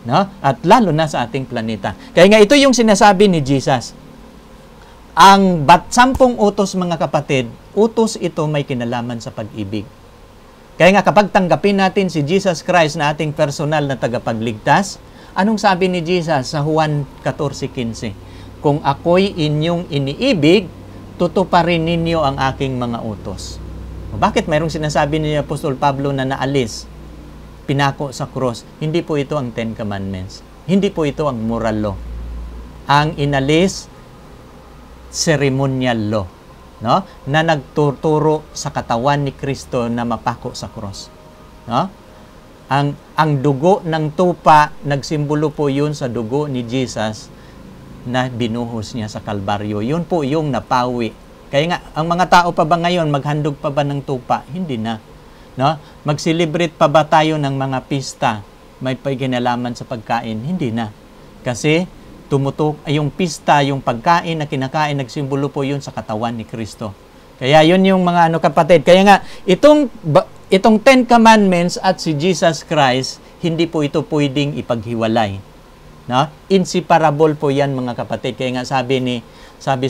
No? At lalo na sa ating planeta. Kaya nga ito yung sinasabi ni Jesus. Ang 10 utos, mga kapatid, utos ito may kinalaman sa pag-ibig. Kaya nga kapag tanggapin natin si Jesus Christ na ating personal na tagapagligtas, anong sabi ni Jesus sa Juan 14:15? Kung ako'y inyong iniibig, tutuparin ninyo ang aking mga utos. Bakit mayroong sinasabi ni Apostol Pablo na naalis, pinako sa cross? Hindi po ito ang 10 Commandments. Hindi po ito ang moral law. Ang inalis, ceremonial law, no? Na nagtuturo sa katawan ni Kristo na mapako sa cross. No? Ang dugo ng tupa, nagsimbolo po yun sa dugo ni Jesus na binuhos niya sa Kalbaryo. Yun po yung napawi. Kaya nga, ang mga tao pa ba ngayon, maghandog pa ba ng tupa? Hindi na. No? Mag-celebrate pa ba tayo ng mga pista? May paginalaman sa pagkain? Hindi na. Kasi tumutok ay yung pista, yung pagkain na kinakain, nagsimbolo po yun sa katawan ni Kristo. Kaya yun yung mga kapatid. Kaya nga, itong 10 Commandments at si Jesus Christ, hindi po ito pwedeng ipaghiwalay. No? Inseparable po yan, mga kapatid. Kaya nga sabi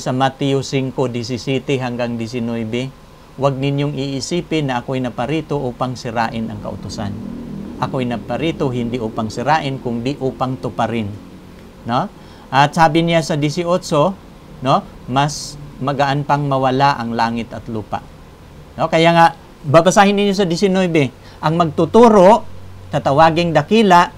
sa Matthew 5:17 hanggang 19, huwag ninyong iisipin na ako'y naparito upang sirain ang kautusan. Ako'y naparito hindi upang sirain, kundi upang tuparin. No? At sabi niya sa 18, no, mas magaan pang mawala ang langit at lupa. No? Kaya nga, babasahin niyo sa 19, ang magtuturo, tatawaging dakila,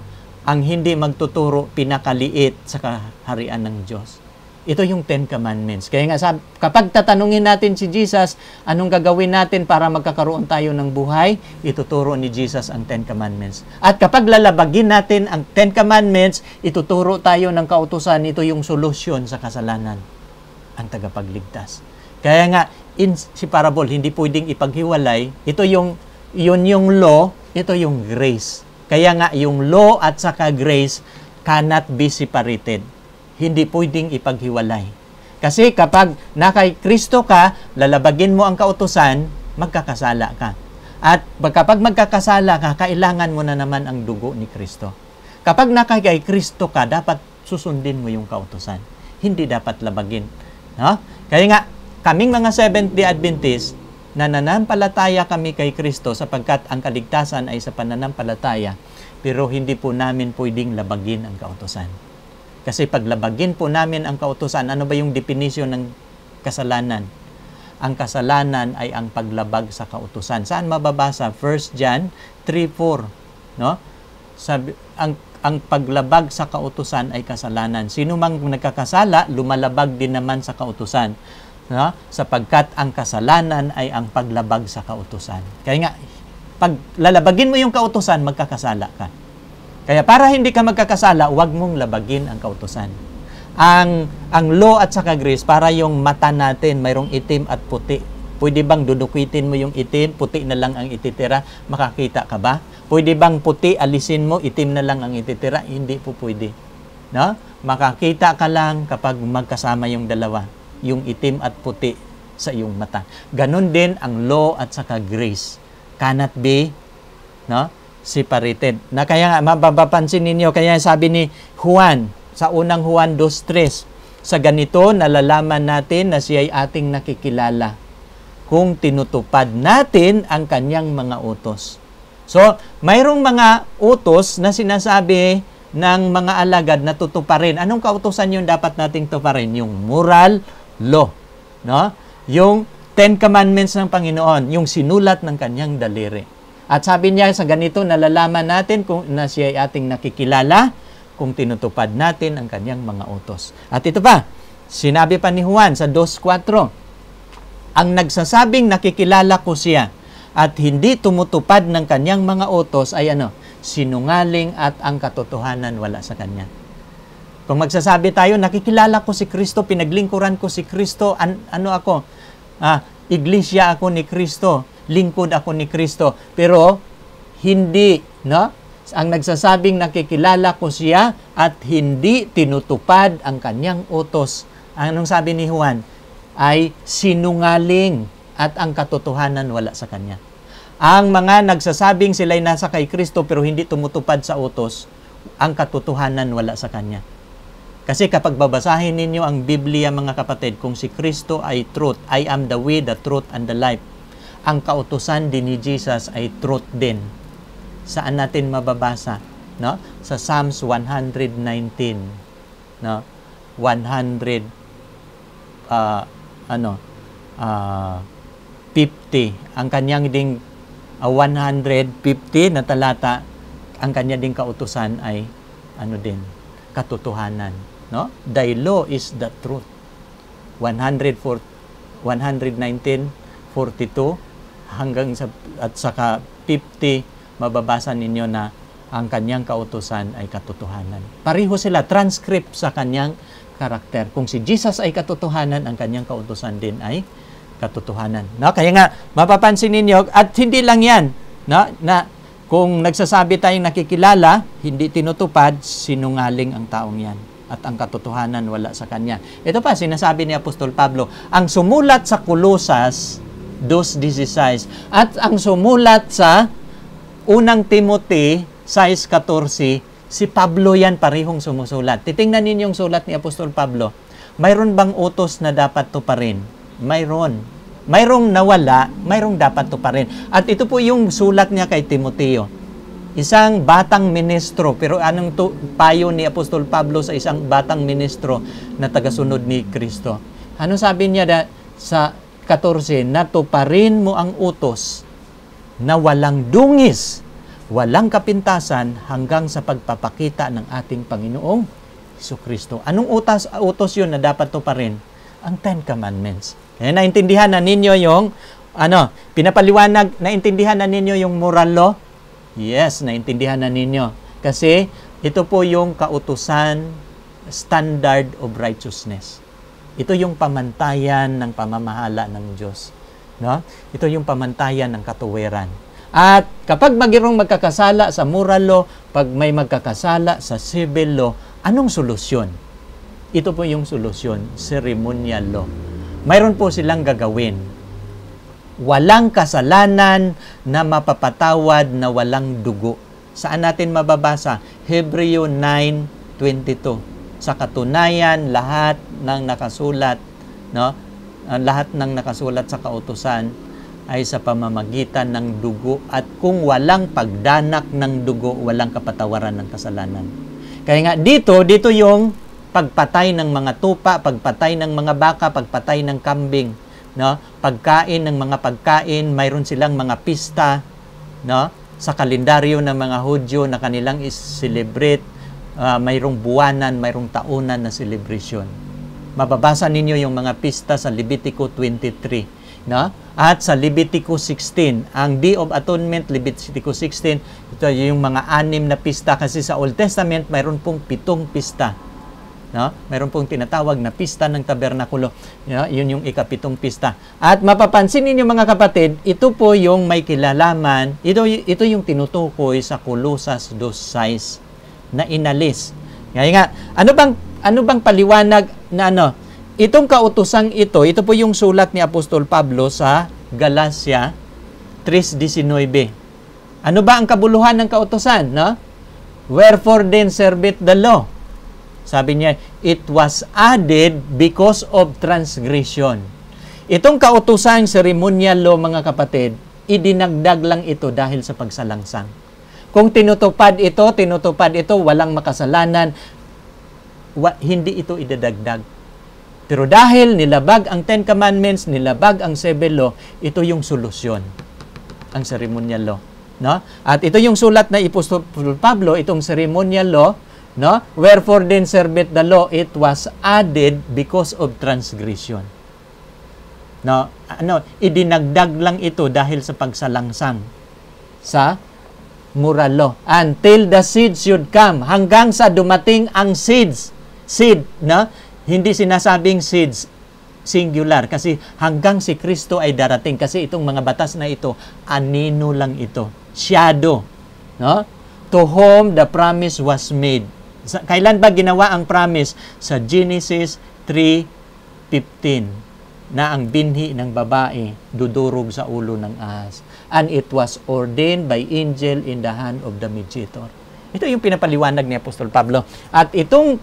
ang hindi magtuturo, pinakaliit sa kaharian ng Diyos. Ito yung 10 Commandments. Kaya nga, kapag tatanungin natin si Jesus, anong gagawin natin para magkakaroon tayo ng buhay? Ituturo ni Jesus ang 10 Commandments. At kapag lalabagin natin ang 10 Commandments, ituturo tayo ng kautusan. Ito yung solusyon sa kasalanan, ang tagapagligtas. Kaya nga, inseparable, hindi pwedeng ipaghiwalay. Yun yung law, ito yung grace. Kaya nga, yung law at saka grace cannot be separated. Hindi pwedeng ipaghiwalay. Kasi kapag nakay Kristo ka, lalabagin mo ang kautusan, magkakasala ka. At kapag magkakasala ka, kailangan mo na naman ang dugo ni Kristo. Kapag nakay Kristo ka, dapat susundin mo yung kautusan. Hindi dapat labagin. No? Kaya nga, kaming mga Seventh-day Adventist, nananampalataya kami kay Kristo sapagkat ang kaligtasan ay sa pananampalataya, pero hindi po namin pwedeng labagin ang kautusan. Kasi paglabagin po namin ang kautusan, ano ba yung definition ng kasalanan? Ang kasalanan ay ang paglabag sa kautusan. Saan mababasa? 1 John 3:4, no? Sabi, ang paglabag sa kautusan ay kasalanan. Sino mang nagkakasala, lumalabag din naman sa kautusan. No? Sapagkat ang kasalanan ay ang paglabag sa kautusan. Kaya nga, pag lalabagin mo yung kautusan, magkakasala ka. Kaya para hindi ka magkakasala, huwag mong labagin ang kautusan. Ang law at saka grace, para yung mata natin, mayroong itim at puti. Pwede bang dudukitin mo yung itim, puti na lang ang ititira, makakita ka ba? Pwede bang puti, alisin mo, itim na lang ang ititira? Hindi po pwede. No? Makakita ka lang kapag magkasama yung dalawa, yung itim at puti sa iyong mata. Ganon din ang law at saka grace. cannot be, no, separated. Na kaya nga, mapapansin ninyo, kaya sabi ni Juan, sa unang Juan 2:3, sa ganito, nalalaman natin na siya ay ating nakikilala kung tinutupad natin ang kanyang mga utos. So, mayroong mga utos na sinasabi ng mga alagad na tutuparin. Anong kautusan yung dapat nating tuparin? Yung moral law, no? Yung 10 Commandments ng Panginoon, yung sinulat ng kanyang daliri. At sabi niya, sa ganito, nalalaman natin kung na siya ay ating nakikilala kung tinutupad natin ang kanyang mga utos. At ito pa, sinabi pa ni Juan sa 2:4, ang nagsasabing nakikilala ko siya at hindi tumutupad ng kanyang mga utos ay ano? Sinungaling at ang katotohanan wala sa kanya. Kung magsasabi tayo, nakikilala ko si Kristo, pinaglingkuran ko si Kristo, ano ako? Iglesia ako ni Kristo, lingkod ako ni Kristo, pero hindi, no? Ang nagsasabing nakikilala ko siya at hindi tinutupad ang kanyang utos. Anong sabi ni Juan? Ay sinungaling at ang katotohanan wala sa kanya. Ang mga nagsasabing sila'y nasa kay Kristo pero hindi tumutupad sa utos, ang katotohanan wala sa kanya. Kasi kapag babasahin ninyo ang Biblia, mga kapatid, kung si Kristo ay truth, I am the way, the truth, and the life, ang kautusan din ni Jesus ay truth din. Saan natin mababasa? No? Sa Psalms 119, no? 50, ang kanyang ding 150 na talata, ang kanya ding kautusan ay ano din, katotohanan, no? Thy law is the truth. 119:42 hanggang sa at saka 50, mababasa ninyo na ang kanyang kautusan ay katotohanan. Pareho sila, transcript sa kanyang karakter. Kung si Jesus ay katotohanan, ang kanyang kautusan din ay katotohanan. No? Kaya nga, mapapansin ninyo, at hindi lang yan, no? Na kung nagsasabi tayong nakikilala, hindi tinutupad, sinungaling ang taong yan. At ang katotohanan wala sa kanya. Ito pa, sinasabi ni Apostol Pablo, ang sumulat sa Colosas 2:16 at ang sumulat sa unang Timothy 6:14, si Pablo yan parehong sumusulat. Titingnan ninyo yung sulat ni Apostol Pablo. Mayroon bang utos na dapat tuparin? Mayroon. Mayroong nawala, mayroong dapat tuparin. At ito po yung sulat niya kay Timoteo. Isang batang ministro, pero anong payo ni Apostol Pablo sa isang batang ministro na tagasunod ni Kristo? Ano sabi niya sa 14? Natuparin mo ang utos na walang dungis, walang kapintasan hanggang sa pagpapakita ng ating Panginoong Jesucristo. Anong utos yun na dapat tuparin? Ang 10 Commandments. Kaya naintindihan na ninyo yung, pinapaliwanag, naintindihan na ninyo yung moral law? Yes, naintindihan na ninyo. Kasi ito po yung kautusan, standard of righteousness. Ito yung pamantayan ng pamamahala ng Diyos. No? Ito yung pamantayan ng katuwiran. At kapag mayroong magkakasala sa moral law, pag may magkakasala sa civil law, anong solusyon? Ito po yung solusyon, ceremonial law. Mayroon po silang gagawin. Walang kasalanan na mapapatawad na walang dugo. Saan natin mababasa? Hebreo 9:22. Sa katunayan, lahat ng nakasulat, no? Lahat ng nakasulat sa kautusan ay sa pamamagitan ng dugo, at kung walang pagdanak ng dugo, walang kapatawaran ng kasalanan. Kaya nga dito yung pagpatay ng mga tupa, pagpatay ng mga baka, pagpatay ng kambing, no? Pagkain ng mga pagkain, mayroon silang mga pista, no? Sa kalendaryo ng mga Hudyo na kanilang is-celebrate, mayroong buwanan, mayroong taunan na celebration. Mababasa ninyo yung mga pista sa Levitico 23, no? At sa Levitico 16, ang Day of Atonement, Levitico 16, ito yung mga 6 na pista, kasi sa Old Testament mayroon pong 7 pista. No? Mayroon pong tinatawag na pista ng tabernakulo. Yun yung ika-7 pista. At mapapansin ninyo mga kapatid, ito po yung may kilalaman, ito yung tinutukoy sa Colosas 2:6 na inalis. Kaya nga, ano bang paliwanag na itong kautusang ito po yung sulat ni Apostol Pablo sa Galacia 3:19. Ano ba ang kabuluhan ng kautusan? No? Wherefore then serveth the law? Sabi niya, it was added because of transgression. Itong kautusang ceremonial law, mga kapatid, idinagdag lang ito dahil sa pagsalangsang. Kung tinutupad ito, walang makasalanan, hindi ito idadagdag. Pero dahil nilabag ang 10 Commandments, nilabag ang 7 law, ito yung solusyon, ang ceremonial law. No? At ito yung sulat na Apostol Pablo, itong ceremonial law, no? Wherefore then serveth the law, it was added because of transgression. No? Idinagdag lang ito dahil sa pagsalangsang sa moral law. Until the seed should come, hanggang sa dumating ang seeds. Seed, no? Hindi sinasabing seeds singular kasi hanggang si Kristo ay darating, kasi itong mga batas na ito, anino lang ito. Shadow. No? To whom the promise was made. Kailan ba ginawa ang promise? Sa Genesis 3:15, na ang binhi ng babae dudurog sa ulo ng ahas. And it was ordained by angel in the hand of the mediator. Ito yung pinapaliwanag ni Apostol Pablo. At itong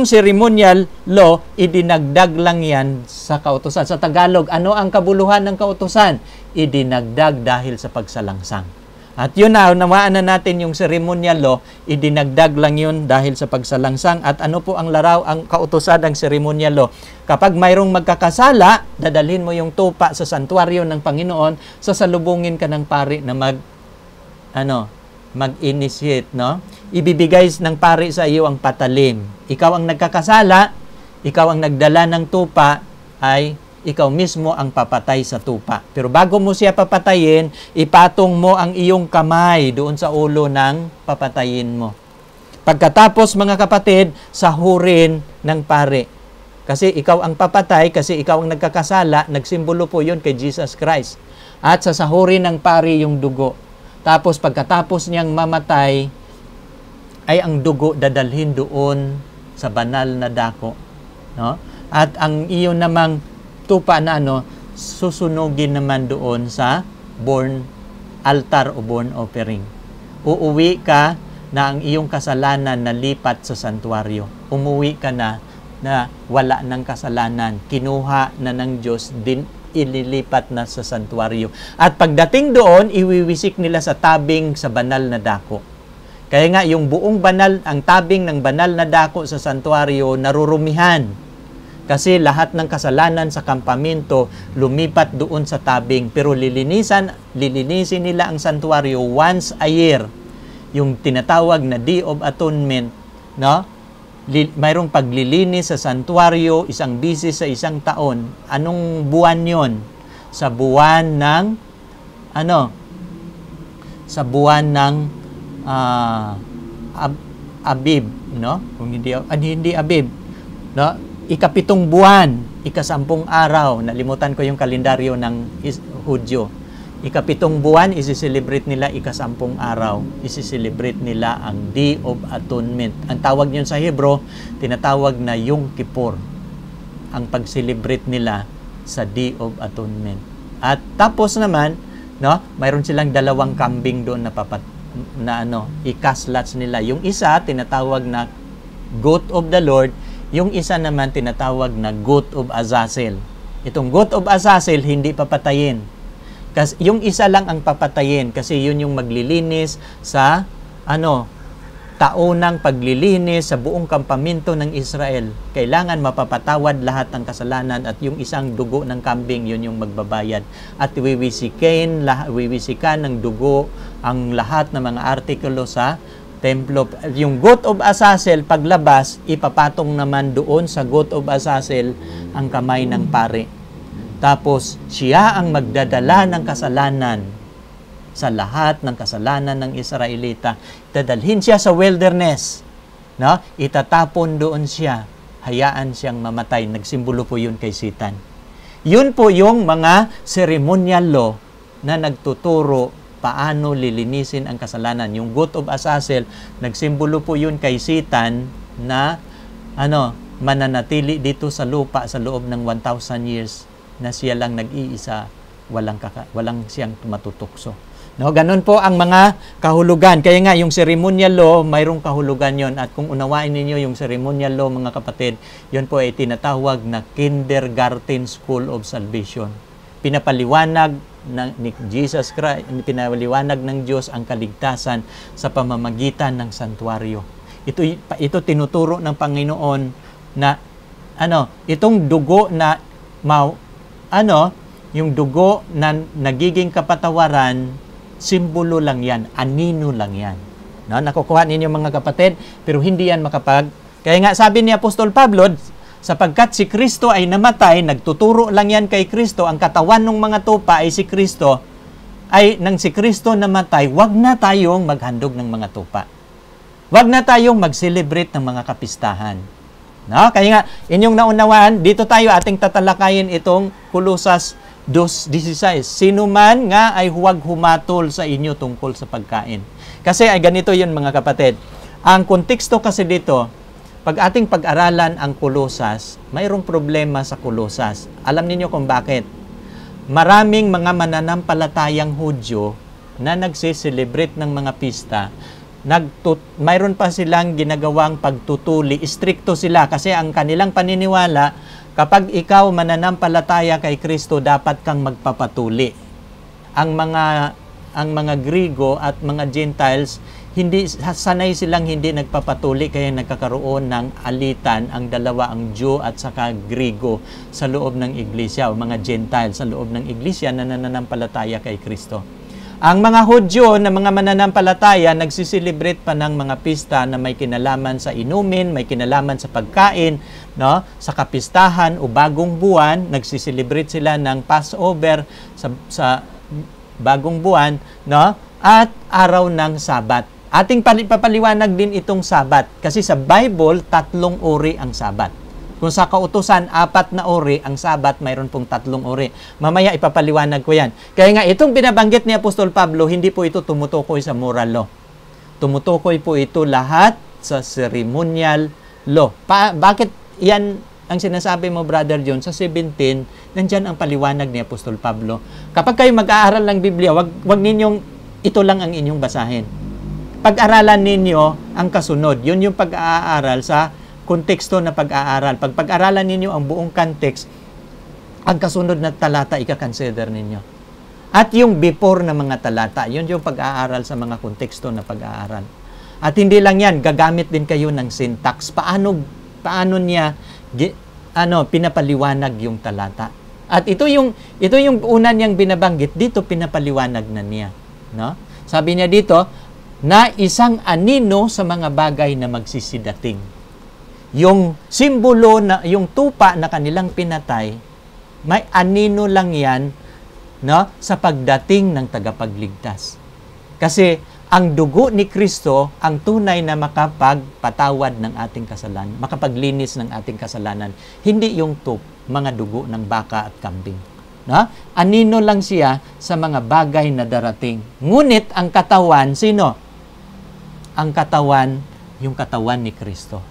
ceremonial law, idinagdag lang yan sa kautusan. Sa Tagalog, ano ang kabuluhan ng kautusan? Idinagdag dahil sa pagsalangsang. At yun na, nawaan na natin yung ceremonial law, idinagdag lang yun dahil sa pagsalangsang. At ano po ang laraw, ang kautusan ng ceremonial law? Kapag mayroong magkakasala, dadalhin mo yung tupa sa santuaryo ng Panginoon, sasalubungin ka ng pari na mag-initiate, no? Ibibigay ng pari sa iyo ang patalim. Ikaw ang nagkakasala, ikaw ang nagdala ng tupa, ay ikaw mismo ang papatay sa tupa. Pero bago mo siya papatayin, ipatong mo ang iyong kamay doon sa ulo ng papatayin mo. Pagkatapos, mga kapatid, sahurin ng pari. Kasi ikaw ang papatay, kasi ikaw ang nagkakasala, nagsimbolo po yun kay Jesus Christ. At sasahurin ng pari yung dugo. Tapos pagkatapos niyang mamatay, ay ang dugo dadalhin doon sa banal na dako. No? At ang iyon namang tupa na susunugin naman doon sa burnt altar o burnt offering. Uuwi ka na ang iyong kasalanan nalipat sa santuaryo. Umuwi ka na wala ng kasalanan. Kinuha na ng Diyos, din ililipat na sa santuaryo. At pagdating doon, iwiwisik nila sa tabing sa banal na dako. Kaya nga, yung buong banal, ang tabing ng banal na dako sa santuaryo, narurumihan. Kasi lahat ng kasalanan sa kampamento, lumipat doon sa tabing. Pero lilinisin nila ang santuaryo once a year. Yung tinatawag na Day of Atonement, no? Mayroong paglilinis sa santuaryo, isang bisis sa isang taon. Anong buwan yon? Sa buwan ng sa buwan ng Abib, no? Kung hindi Abib, no? Ikapitong buwan, ikasampung araw. Nalimutan ko yung kalendaryo ng Hudyo. Ikapitong buwan, isi-celebrate nila ikasampung araw. Isi-celebrate nila ang Day of Atonement. Ang tawag niyon sa Hebro, tinatawag na Yom Kippur. Ang pag-celebrate nila sa Day of Atonement. At tapos naman, no, mayroon silang dalawang kambing doon na ikaslats nila. Yung isa, tinatawag na Goat of the Lord. Yung isa naman, tinatawag na Goat of Azazel. Itong Goat of Azazel, hindi papatayin. Kasi yung isa lang ang papatayin kasi yun yung maglilinis sa taunang paglilinis sa buong kampamento ng Israel. Kailangan mapapatawad lahat ng kasalanan at yung isang dugo ng kambing, yun yung magbabayad. At wiwisikan ng dugo ang lahat ng mga artikulo sa templo. Yung Goat of Azazel, paglabas, ipapatong naman doon sa Goat of Azazel ang kamay ng pari. Tapos, siya ang magdadala ng kasalanan sa lahat ng kasalanan ng Israelita. Dadalhin siya sa wilderness. No? Itatapon doon siya. Hayaan siyang mamatay. Nagsimbolo po yun kay Satan. Yun po yung mga ceremonial law na nagtuturo paano lilinisin ang kasalanan. Yung Goat of Azazel, nagsimbolo po yun kay Satan na mananatili dito sa lupa sa loob ng 1,000 years na siya lang nag-iisa walang siyang matutukso. No, ganun po ang mga kahulugan. Kaya nga, yung ceremonial law, mayroong kahulugan yon. At kung unawain ninyo yung ceremonial law, mga kapatid, yun po ay tinatawag na Kindergarten School of Salvation. Pinapaliwanag ni Jesus Christ, pinapaliwanag ng Diyos ang kaligtasan sa pamamagitan ng santuario. Ito tinuturo ng Panginoon na itong dugo na yung dugo na nagiging kapatawaran, simbolo lang yan, anino lang yan. No? Nakukuha ninyo mga kapatid, pero hindi yan Kaya nga sabi ni Apostol Pablo, sapagkat si Kristo ay namatay, nagtuturo lang yan kay Kristo, ang katawan ng mga tupa ay si Kristo, ay nang si Kristo namatay, wag na tayong maghandog ng mga tupa. Wag na tayong mag-celebrate ng mga kapistahan. No? Kaya nga, inyong naunawaan, dito tayo ating tatalakayin itong Kolosas 2:16. Sino man nga ay huwag humatol sa inyo tungkol sa pagkain. Kasi ay ganito yun mga kapatid. Ang konteksto kasi dito, pag ating pag-aralan ang Kolosas, mayroong problema sa Kolosas. Alam niyo kung bakit? Maraming mga mananampalatayang Hudyo na nagse-celebrate ng mga pista, mayroon pa silang ginagawang pagtutuli. Istrikto sila kasi ang kanilang paniniwala, kapag ikaw mananampalataya kay Kristo, dapat kang magpapatuli. Ang mga Grigo at mga Gentiles, sanay silang hindi nagpapatuli, kaya nagkakaroon ng alitan ang dalawa, ang Jew at saka Grigo sa loob ng iglesia, o mga Gentiles sa loob ng iglesia na nananampalataya kay Kristo. Ang mga Hudyo na mga mananampalataya, nagsiselebrate pa ng mga pista na may kinalaman sa inumin, may kinalaman sa pagkain, no? Sa kapistahan o bagong buwan, nagsiselebrate sila ng Passover sa bagong buwan, no? At araw ng Sabat. Ating papaliwanag din itong Sabat kasi sa Bible, 3 uri ang Sabat. Kung sa kautusan, 4 na uri, ang Sabat, mayroon pong 3 uri. Mamaya ipapaliwanag ko yan. Kaya nga, itong binabanggit ni Apostol Pablo, hindi po ito tumutukoy sa moral law. Tumutukoy po ito lahat sa ceremonial law. Bakit yan ang sinasabi mo, Brother John? Sa 17, nandyan ang paliwanag ni Apostol Pablo. Kapag kayo mag-aaral ng Biblia, wag ninyong ito lang ang inyong basahin. Pag-aralan ninyo ang kasunod. Yun yung pag-aaral sa konteksto na pag-aaral. Pag pag-aralan ninyo ang buong context, ang kasunod na talata ika-consider ninyo. At yung before na mga talata, yun yung pag-aaral sa mga konteksto na pag-aaral. At hindi lang yan, gagamit din kayo ng syntax. Paano niya pinapaliwanag yung talata. At ito yung una niyang binabanggit, dito pinapaliwanag na niya. No? Sabi niya dito, na isang anino sa mga bagay na magsisidating. Yung simbolo na yung tupa na kanilang pinatay, may anino lang yan, no, sa pagdating ng tagapagligtas. Kasi ang dugo ni Kristo ang tunay na makapagpatawad ng ating kasalanan, makapaglinis ng ating kasalanan. Hindi yung mga dugo ng baka at kambing. No? Anino lang siya sa mga bagay na darating. Ngunit ang katawan, sino? Ang katawan, yung katawan ni Kristo.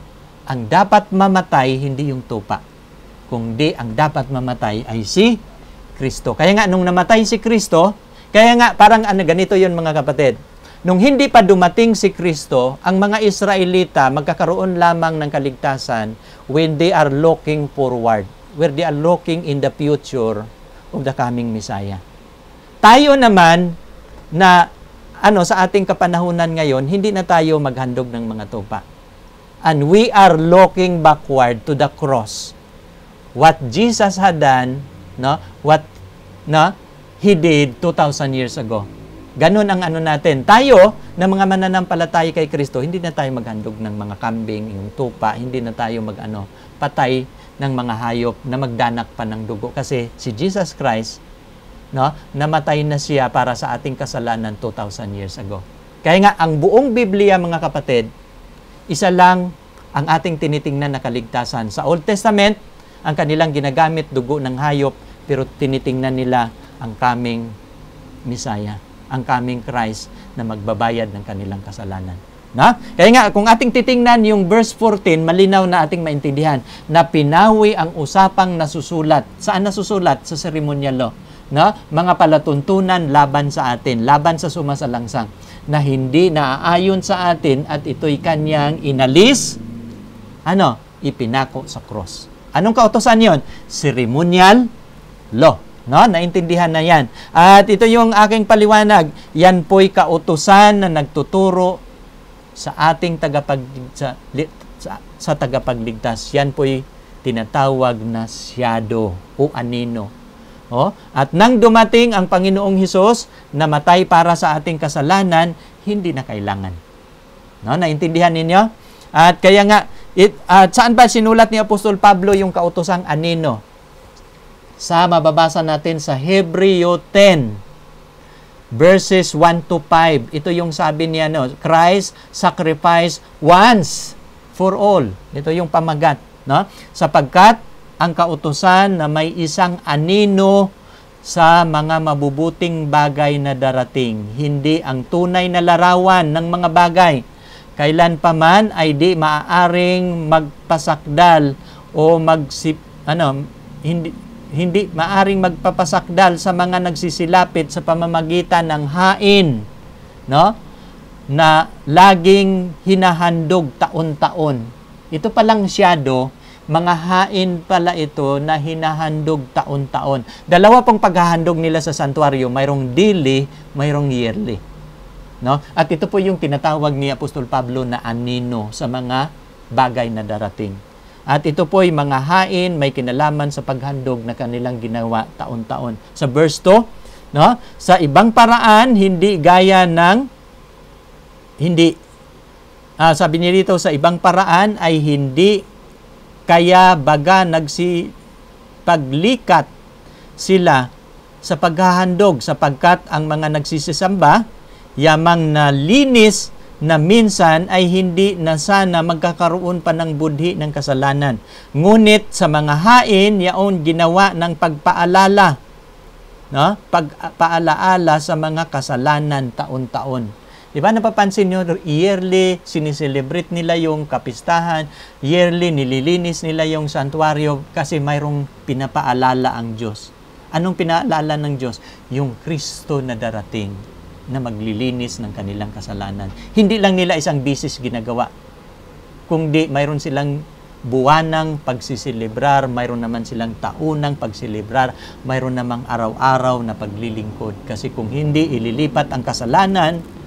Ang dapat mamatay, hindi yung tupa. Kundi ang dapat mamatay ay si Kristo. Kaya nga, nung namatay si Kristo, kaya nga, parang ganito yun mga kapatid. Nung hindi pa dumating si Kristo, ang mga Israelita magkakaroon lamang ng kaligtasan when they are looking forward, where they are looking in the future of the coming Messiah. Tayo naman na sa ating kapanahunan ngayon, hindi na tayo maghandog ng mga tupa. And we are looking backward to the cross. What Jesus had done, He did 2,000 years ago. Ganun ang natin. Tayo, na mga mananampalataya kay Kristo, hindi na tayo maghandog ng mga kambing, yung tupa, hindi na tayo patay ng mga hayop na magdanak pa ng dugo. Kasi si Jesus Christ, namatay na siya para sa ating kasalanan 2,000 years ago. Kaya nga, ang buong Biblia, mga kapatid, isa lang ang ating tinitingnan na kaligtasan. Sa Old Testament, ang kanilang ginagamit dugo ng hayop, pero tinitingnan nila ang coming Messiah, ang coming Christ na magbabayad ng kanilang kasalanan. Kaya nga, kung ating titingnan yung verse 14, malinaw na ating maintindihan na pinawi ang usapang nasusulat. Saan nasusulat? Sa ceremonial law. na mga palatuntunan laban sa atin, laban sa sumasalangsang, na hindi naaayon sa atin at ito'y kanyang inalis, ipinako sa cross. Anong kautosan yon? Ceremonial law. No? Naintindihan na yan. At ito yung aking paliwanag. Yan po'y kautosan na nagtuturo sa ating sa tagapagligtas. Yan po'y tinatawag na shadow o anino. At nang dumating ang Panginoong Hesus na matay para sa ating kasalanan, hindi na kailangan. No? Naintindihan ninyo? At kaya nga, saan ba sinulat ni Apostol Pablo yung kautosang anino? Sa mababasa natin sa Hebreo 10, verses 1 to 5. Ito yung sabi niya, Christ sacrificed once for all. Ito yung pamagat. No? Sapagkat ang kautusan na may isang anino sa mga mabubuting bagay na darating, hindi ang tunay na larawan ng mga bagay. Kailan pa man ay di maaaring magpasakdal o hindi maaring magpapasakdal sa mga nagsisilapit sa pamamagitan ng hain, no? Na laging hinahandog taon-taon. Ito palang shadow, mga hain pala ito na hinahandog taon-taon. Dalawa pong paghahandog nila sa santuario, mayroong daily, mayroong yearly. No? At ito po yung tinatawag ni Apostol Pablo na anino sa mga bagay na darating. At ito po yung mga hain, may kinalaman sa paghandog na kanilang ginawa taon-taon. Sa verse 2, no? Sa ibang paraan, hindi gaya ng, sabi niya dito, sa ibang paraan ay hindi kaya baga nagsipaglikat sila sa paghahandog sapagkat ang mga nagsisisamba, yamang na linis na minsan ay hindi na sana magkakaroon pa ng budhi ng kasalanan. Ngunit sa mga hain, yaon ginawa ng pagpaalala, no? Pagpaalaala sa mga kasalanan taon-taon. Diba napapansin nyo, yearly siniselebrate nila yung kapistahan, yearly nililinis nila yung santuario kasi mayroong pinapaalala ang Diyos. Anong pinaalala ng Diyos? Yung Kristo na darating na maglilinis ng kanilang kasalanan. Hindi lang nila isang bisis ginagawa, kundi mayroon silang buwanang pagsisilibrar, mayroon naman silang taunang pagsilibrar, mayroon namang araw-araw na paglilingkod. Kasi kung hindi ililipat ang kasalanan,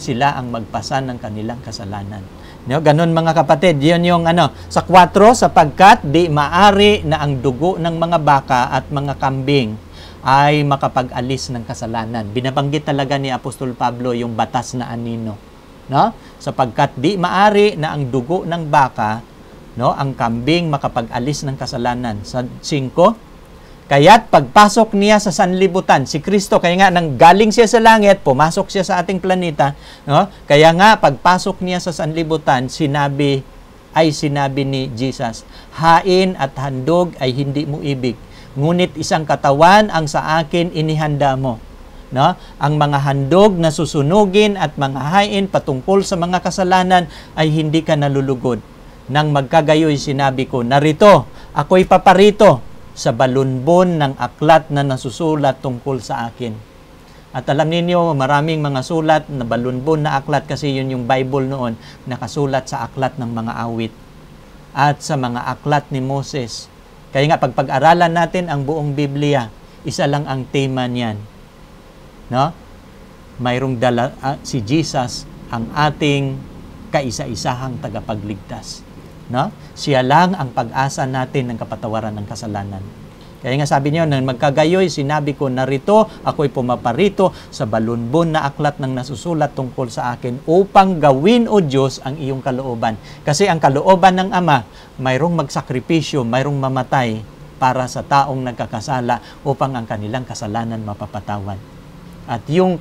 sila ang magpasan ng kanilang kasalanan. No, ganun mga kapatid, yun yung sa 4, sapagkat di maari na ang dugo ng mga baka at mga kambing ay makapag-alis ng kasalanan. Binabanggit talaga ni Apostol Pablo yung batas na anino. No? Sapagkat di maari na ang dugo ng baka, no, ang kambing makapag-alis ng kasalanan. Sa 5, kaya't pagpasok niya sa sanlibutan, si Kristo, kaya nga nang galing siya sa langit, pumasok siya sa ating planeta, no? Kaya nga pagpasok niya sa sanlibutan, sinabi ni Jesus, hain at handog ay hindi mo ibig, ngunit isang katawan ang sa akin inihanda mo. No? Ang mga handog na susunugin at mga hain patungkol sa mga kasalanan ay hindi ka nalulugod. Nang magkagayoy sinabi ko, narito, ako'y paparito sa balunbon ng aklat na nasusulat tungkol sa akin. At alam ninyo, maraming mga sulat na balunbon na aklat kasi yun yung Bible noon, nakasulat sa aklat ng mga awit at sa mga aklat ni Moses. Kaya nga, pag-aralan natin ang buong Biblia, isa lang ang tema niyan. No? Mayroong si Jesus, ang ating kaisa-isahang tagapagligtas. No? Siya lang ang pag-asa natin ng kapatawaran ng kasalanan. Kaya nga sabi niyo, nang magkagayoy, sinabi ko, narito, ako'y pumaparito sa balunbon na aklat ng nasusulat tungkol sa akin upang gawin, O Diyos, ang iyong kalooban. Kasi ang kalooban ng Ama, mayroong magsakripisyo, mayroong mamatay para sa taong nagkakasala upang ang kanilang kasalanan mapapatawan. At yung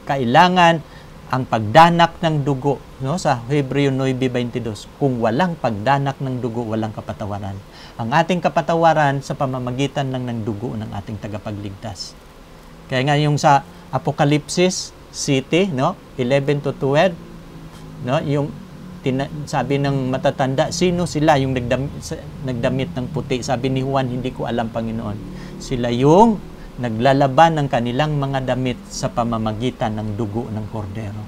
kailangan ang pagdanak ng dugo, no, sa Hebreo 9:22, kung walang pagdanak ng dugo, walang kapatawaran. Ang ating kapatawaran sa pamamagitan lang ng dugo ng ating tagapagligtas. Kaya nga yung sa Apokalipsis City, no, 11-12, no, yung sabi ng matatanda, sino sila yung nagdamit ng puti? Sabi ni Juan, hindi ko alam, Panginoon. Sila yung naglalaban ng kanilang mga damit sa pamamagitan ng dugo ng kordero.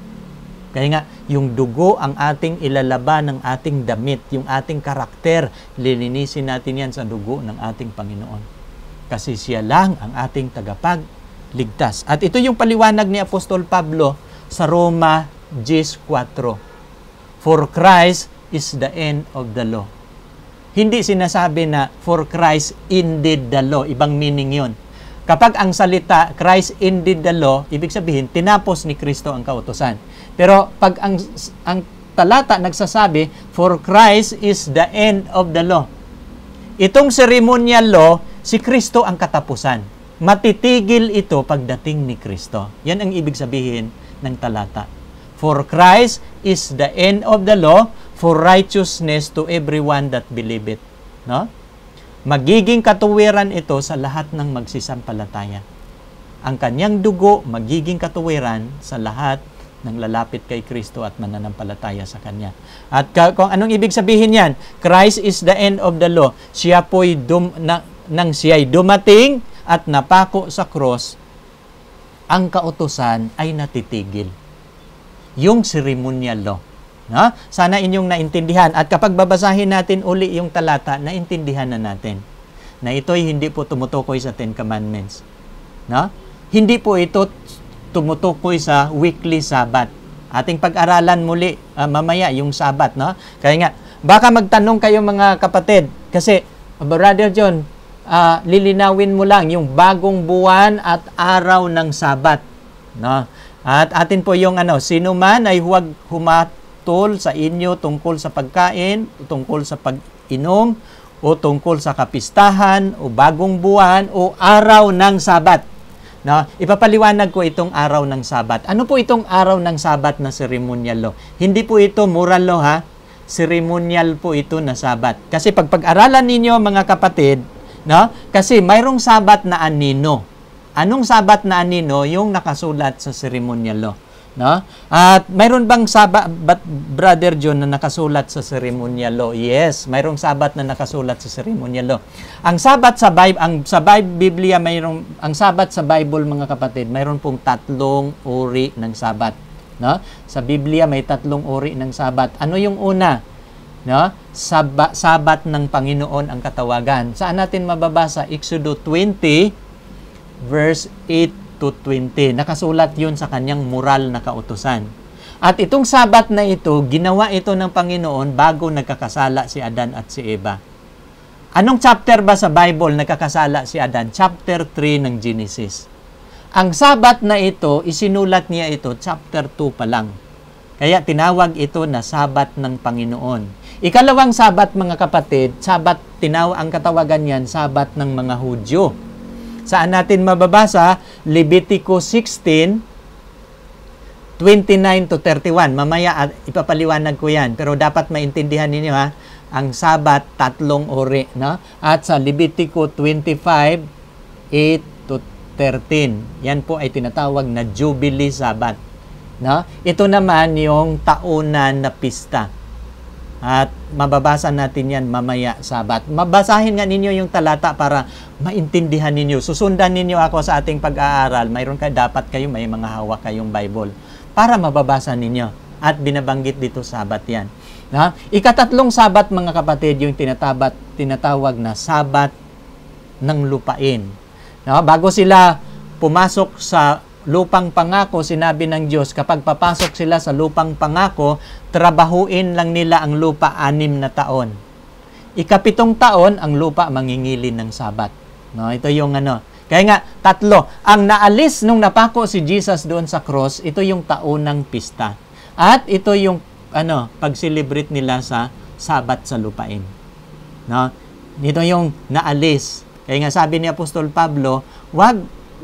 Kaya nga, yung dugo ang ating ilalaban ng ating damit, yung ating karakter, lilinisin natin yan sa dugo ng ating Panginoon. Kasi siya lang ang ating tagapagligtas. At ito yung paliwanag ni Apostol Pablo sa Roma 10:4. For Christ is the end of the law. Hindi sinasabi na for Christ indeed the law. Ibang meaning yun. Kapag ang salita, Christ indeed the law, ibig sabihin, tinapos ni Kristo ang kautusan. Pero pag ang talata nagsasabi, for Christ is the end of the law. Itong ceremonial law, si Kristo ang katapusan. Matitigil ito pagdating ni Kristo. Yan ang ibig sabihin ng talata. For Christ is the end of the law, for righteousness to everyone that believeth. No? Magiging katuwiran ito sa lahat ng magsisampalataya. Ang kanyang dugo, magiging katuwiran sa lahat ng lalapit kay Kristo at mananampalataya sa Kanya. At kung anong ibig sabihin yan, Christ is the end of the law. Siya po'y nang siya'y dumating at napako sa cross, ang kautusan ay natitigil. Yung ceremonial law. No? Sana inyong naintindihan. At kapag babasahin natin uli yung talata, naintindihan na natin na ito'y hindi po tumutukoy sa Ten Commandments. No? Hindi po ito tumutukoy sa weekly Sabbath. Ating pag-aralan muli mamaya yung Sabbath. No? Kaya nga, baka magtanong kayo mga kapatid, kasi Brother John, lilinawin mo lang yung bagong buwan at araw ng Sabbath. No? At atin po yung sino man ay huwag humatol sa inyo tungkol sa pagkain, tungkol sa pag-inom, o tungkol sa kapistahan, o bagong buwan, o araw ng Sabat. No? Ipapaliwanag ko itong araw ng Sabat. Ano po itong araw ng Sabat na ceremonial law? Hindi po ito moral law, ha? Ceremonial po ito na Sabat. Kasi pag-aralan ninyo mga kapatid, no? Kasi mayroong Sabat na anino. Anong Sabat na anino? Yung nakasulat sa ceremonial law. No? At mayroon bang Sabat, Brother John, na nakasulat sa ceremonial law? Yes, mayroong Sabat na nakasulat sa ceremonial law. Ang Sabat sa Bible, Biblia, ang Sabat sa Bible mga kapatid, mayroon pong 3 uri ng Sabat. No? Sa Biblia may 3 uri ng Sabat. Ano yung una? No? Sabat ng Panginoon ang katawagan. Saan natin mababasa? Exodus 20 verse 8 to 20. Nakasulat yun sa kanyang moral na kautusan. At itong Sabat na ito, ginawa ito ng Panginoon bago nagkakasala si Adan at si Eva. Anong chapter ba sa Bible nagkakasala si Adan? Chapter 3 ng Genesis. Ang Sabat na ito, isinulat niya ito, chapter 2 pa lang. Kaya tinawag ito na Sabat ng Panginoon. Ikalawang Sabat mga kapatid, ang katawagan niyan, Sabat ng mga Hudyo. Saan natin mababasa? Leviticus 16, 29 to 31. Mamaya ipapaliwanag ko yan. Pero dapat maintindihan ninyo ang Sabat, 3 uri. No? At sa Leviticus 25, 8 to 13. Yan po ay tinatawag na Jubilee Sabat. No? Ito naman yung taunan na pista. At mababasa natin yan mamaya Sabat. Mabasahin nga ninyo yung talata para maintindihan ninyo. Susundan ninyo ako sa ating pag-aaral. Dapat kayo may mga hawak kayong Bible para mababasa ninyo. At binabanggit dito Sabat yan. Na? Ikatatlong Sabat mga kapatid, yung tinatawag na Sabat ng lupain. Na? Bago sila pumasok sa lupang pangako, sinabi ng Diyos, kapag papasok sila sa lupang pangako, trabahuin lang nila ang lupa 6 na taon. Ika-7 taon, ang lupa mangingilin ng Sabat. No, ito yung Kaya nga, 3. Ang naalis nung napako si Jesus doon sa cross, ito yung taunang pista. At ito yung pag-celebrate nila sa Sabat sa lupain. No? Ito yung naalis. Kaya nga sabi ni Apostol Pablo,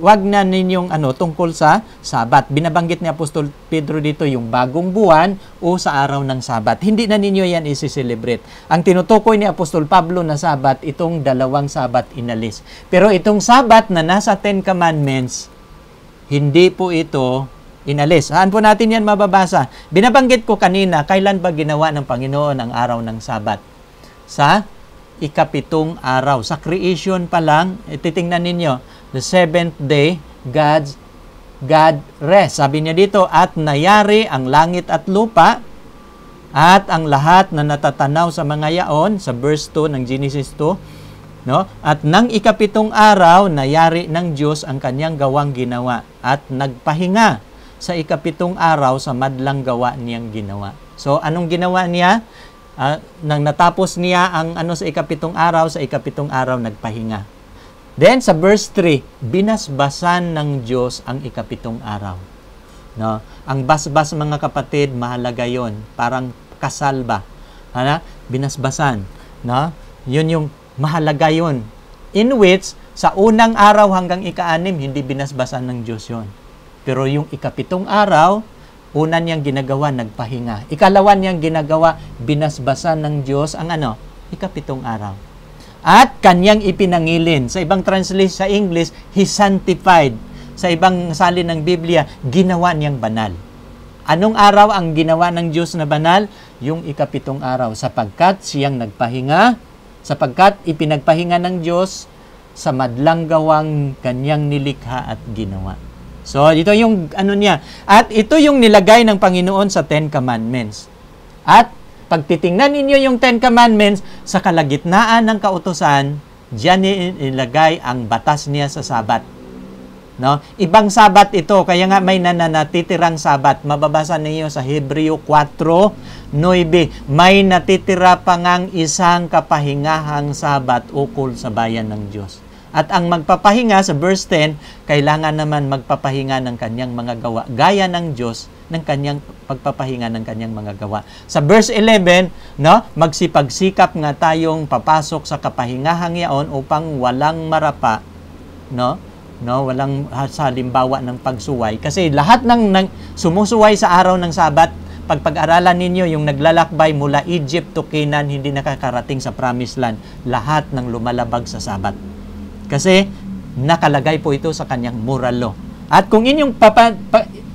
wag na ninyong tungkol sa Sabat. Binabanggit ni Apostol Pedro dito yung bagong buwan o sa araw ng Sabat. Hindi na ninyo yan isi-celebrate. Ang tinutukoy ni Apostol Pablo na Sabat, itong 2 Sabat inalis. Pero itong Sabat na nasa 10 Commandments, hindi po ito inalis. Saan po natin yan mababasa? Binabanggit ko kanina, kailan ba ginawa ng Panginoon ang araw ng Sabat? Sa ikapitong araw. Sa creation pa lang, titingnan ninyo, the seventh day, God rest. Sabi niya dito, at nayari ang langit at lupa, at ang lahat na natatanaw sa mga yaon, sa verse 2 ng Genesis 2, no? At nang ikapitong araw, nayari ng Diyos ang kanyang gawang ginawa, at nagpahinga sa ikapitong araw sa madlang gawa niyang ginawa. So, anong ginawa niya? Nang natapos niya ang sa ikapitong araw nagpahinga. Then sa verse 3, binasbasan ng Diyos ang ikapitong araw. No? Ang basbas, mga kapatid, mahalaga 'yon. Parang kasal ba? Binasbasan, no? 'Yun yung mahalaga 'yon. In which sa unang araw hanggang ika-6 hindi binasbasan ng Diyos 'yon. Pero yung ikapitong araw, una niyang ginagawa, nagpahinga. Ikalawa niyang ginagawa, binasbasan ng Diyos ang ikapitong araw. At kanyang ipinangilin. Sa ibang translation sa English, He sanctified. Sa ibang salin ng Biblia, ginawa niyang banal. Anong araw ang ginawa ng Diyos na banal? Yung ikapitong araw. Sapagkat siyang nagpahinga, sapagkat ipinagpahinga ng Diyos sa madlang gawang kanyang nilikha at ginawa. So, ito yung niya. At ito yung nilagay ng Panginoon sa Ten Commandments. At pag titingnan ninyo yung Ten Commandments, sa kalagitnaan ng kautusan, diyan nilagay ang batas niya sa Sabat. No? Ibang Sabat ito, kaya nga may natitirang Sabat. Mababasa niyo sa Hebreo 4:9. May natitira pa ngang isang kapahingahang Sabat ukol sa bayan ng Diyos. At ang magpapahinga sa verse 10, kailangan naman magpapahinga ng kanyang mga gawa, gaya ng Diyos ng kanyang pagpapahinga ng kanyang mga gawa. Sa verse 11, no, magsipagsikap nga tayong papasok sa kapahingahang yaon upang walang marapa, walang halimbawa ng pagsuway. Kasi lahat ng sumusuway sa araw ng Sabat, pag-aralan ninyo yung naglalakbay mula Egypt to Canaan, hindi nakakarating sa Promised Land, lahat ng lumalabag sa Sabat. Kasi nakalagay po ito sa kanyang moral law. At kung inyong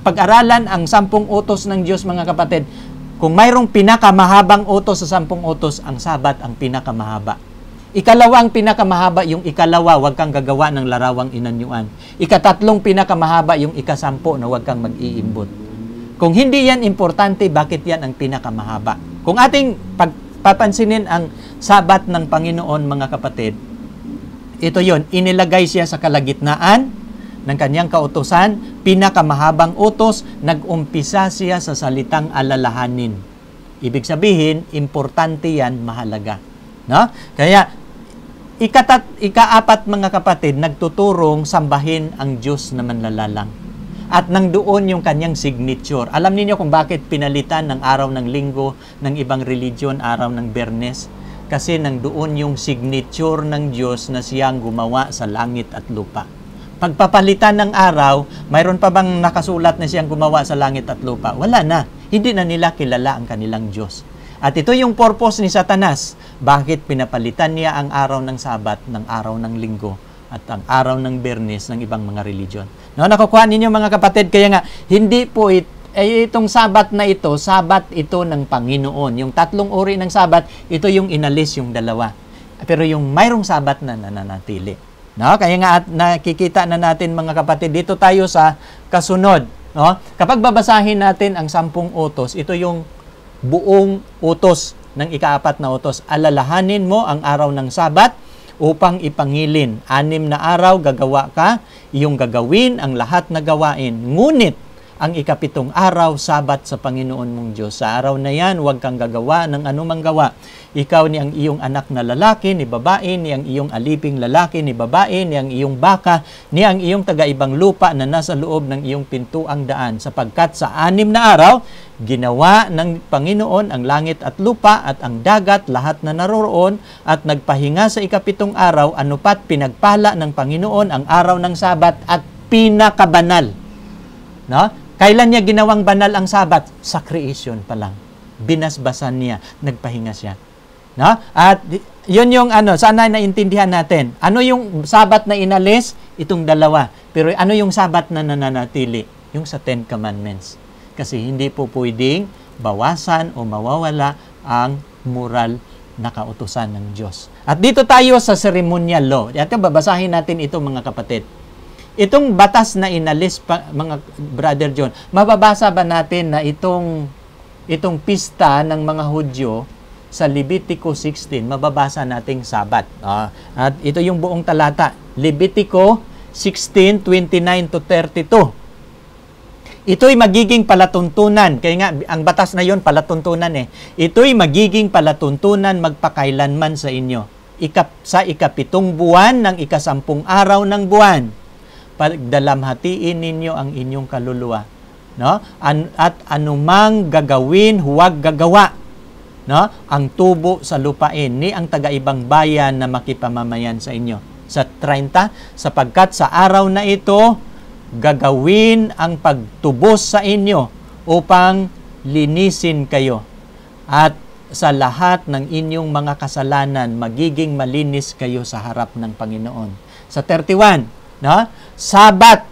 pag-aralan ang 10 utos ng Diyos, mga kapatid, kung mayroong pinakamahabang utos sa 10 utos, ang Sabat ang pinakamahaba. Ikalawang pinakamahaba, yung ikalawa, huwag kang gagawa ng larawang inanyuan. Ikatatlong pinakamahaba, yung ika-10 na huwag kang mag-iimbot. Kung hindi yan importante, bakit yan ang pinakamahaba? Kung ating papansinin ang Sabat ng Panginoon, mga kapatid, ito yon, inilagay siya sa kalagitnaan ng kanyang kautusan, pinakamahabang utos, nag-umpisa siya sa salitang alalahanin. Ibig sabihin, importante yan, mahalaga. No? Kaya, ika-4, mga kapatid, nagtuturong sambahin ang Diyos na manlalalang. At nang doon yung kanyang signature. Alam niyo kung bakit pinalitan ng araw ng linggo ng ibang religion, araw ng Biyernes? Kasi nang doon yung signature ng Diyos na siyang gumawa sa langit at lupa. Pagpapalitan ng araw, mayroon pa bang nakasulat na siyang gumawa sa langit at lupa? Wala na. Hindi na nila kilala ang kanilang Diyos. At ito yung purpose ni Satanas. Bakit pinapalitan niya ang araw ng Sabat ng araw ng linggo at ang araw ng Biyernes ng ibang mga religion? No, nakukuha ninyo, mga kapatid, kaya nga, hindi po itong Sabat na ito, Sabat ito ng Panginoon. Yung 3 uri ng Sabat, ito yung inalis, yung 2. Pero yung mayroong Sabat na nananatili. No? Kaya nga nakikita na natin, mga kapatid, dito tayo sa kasunod. No? Kapag babasahin natin ang 10 utos, ito yung buong utos ng ika-4 na utos. Alalahanin mo ang araw ng Sabat upang ipangilin. 6 na araw gagawa ka, iyong gagawin ang lahat na gawain. Ngunit, ang ika-7 araw, Sabat sa Panginoon mong Diyos. Sa araw na yan, huwag kang gagawa ng anumang gawa. Ikaw ni ang iyong anak na lalaki, ni babae, ni ang iyong aliping lalaki, ni babae, ni ang iyong baka, ni ang iyong taga-ibang lupa na nasa loob ng iyong pintuang daan. Sapagkat sa 6 na araw, ginawa ng Panginoon ang langit at lupa at ang dagat, lahat na naroroon, at nagpahinga sa ika-7 araw, anupat pinagpala ng Panginoon ang araw ng Sabat at pinakabanal. No? Kailan niya ginawang banal ang Sabat? Sa creation pa lang. Binasbasan niya, nagpahinga siya. No? At yun yung sana naintindihan natin. Ano yung Sabat na inalis? Itong 2. Pero ano yung Sabat na nananatili? Yung sa 10 Commandments. Kasi hindi po pwedeng bawasan o mawawala ang moral na kautusan ng Diyos. At dito tayo sa ceremonial law. At babasahin natin ito mga kapatid. Itong batas na inalis mga Brother John, mababasa ba natin na itong pista ng mga Hudyo sa Levitico 16, mababasa nating Sabat. At ito yung buong talata. Levitico 16:29 to 32. Ito'y magiging palatuntunan. Kaya nga, ang batas na yon palatuntunan eh. Ito'y magiging palatuntunan magpakailanman sa inyo. Sa ikapitong buwan ng ikasampung araw ng buwan. Pagdalamhatiin ninyo ang inyong kaluluwa. No? At anumang gagawin, huwag gagawa. No? Ang tubo sa lupain, ni ang taga-ibang bayan na makipamamayan sa inyo. Sa 30, sapagkat sa araw na ito, gagawin ang pagtubos sa inyo upang linisin kayo. At sa lahat ng inyong mga kasalanan, magiging malinis kayo sa harap ng Panginoon. Sa 31, no? Sabat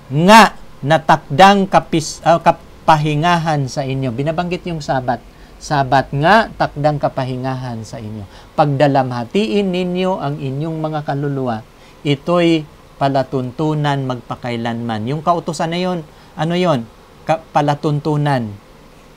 nga natakdang kapahingahan sa inyo. Binabanggit yung Sabat. Sabat nga takdang kapahingahan sa inyo. Pagdalamhatiin ninyo ang inyong mga kaluluwa, ito'y palatuntunan magpakailanman. Yung kautusan na yun, ano yun? Palatuntunan.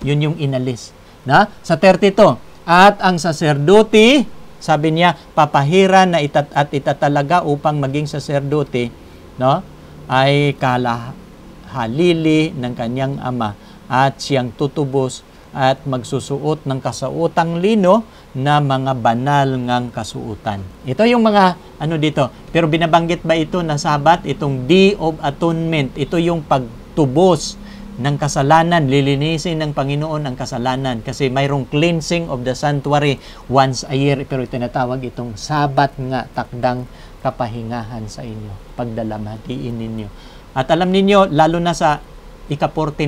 Yun yung inalis. Na? Sa 32, at ang saserdote, sabi niya, papahiran na at itatalaga upang maging saserdote, no? Ay kalahalili ng kanyang ama at siyang tutubos at magsusuot ng kasuotang lino na mga banal ngang kasuotan. Ito yung mga ano dito. Pero binabanggit ba ito na Sabat? Itong Day of Atonement. Ito yung pagtubos ng kasalanan. Lilinisin ng Panginoon ang kasalanan. Kasi mayroong cleansing of the sanctuary once a year. Pero tinatawag itong Sabat nga, takdang kapahingahan sa inyo. Pagdalamhatiin ninyo. At alam ninyo, lalo na sa ika-49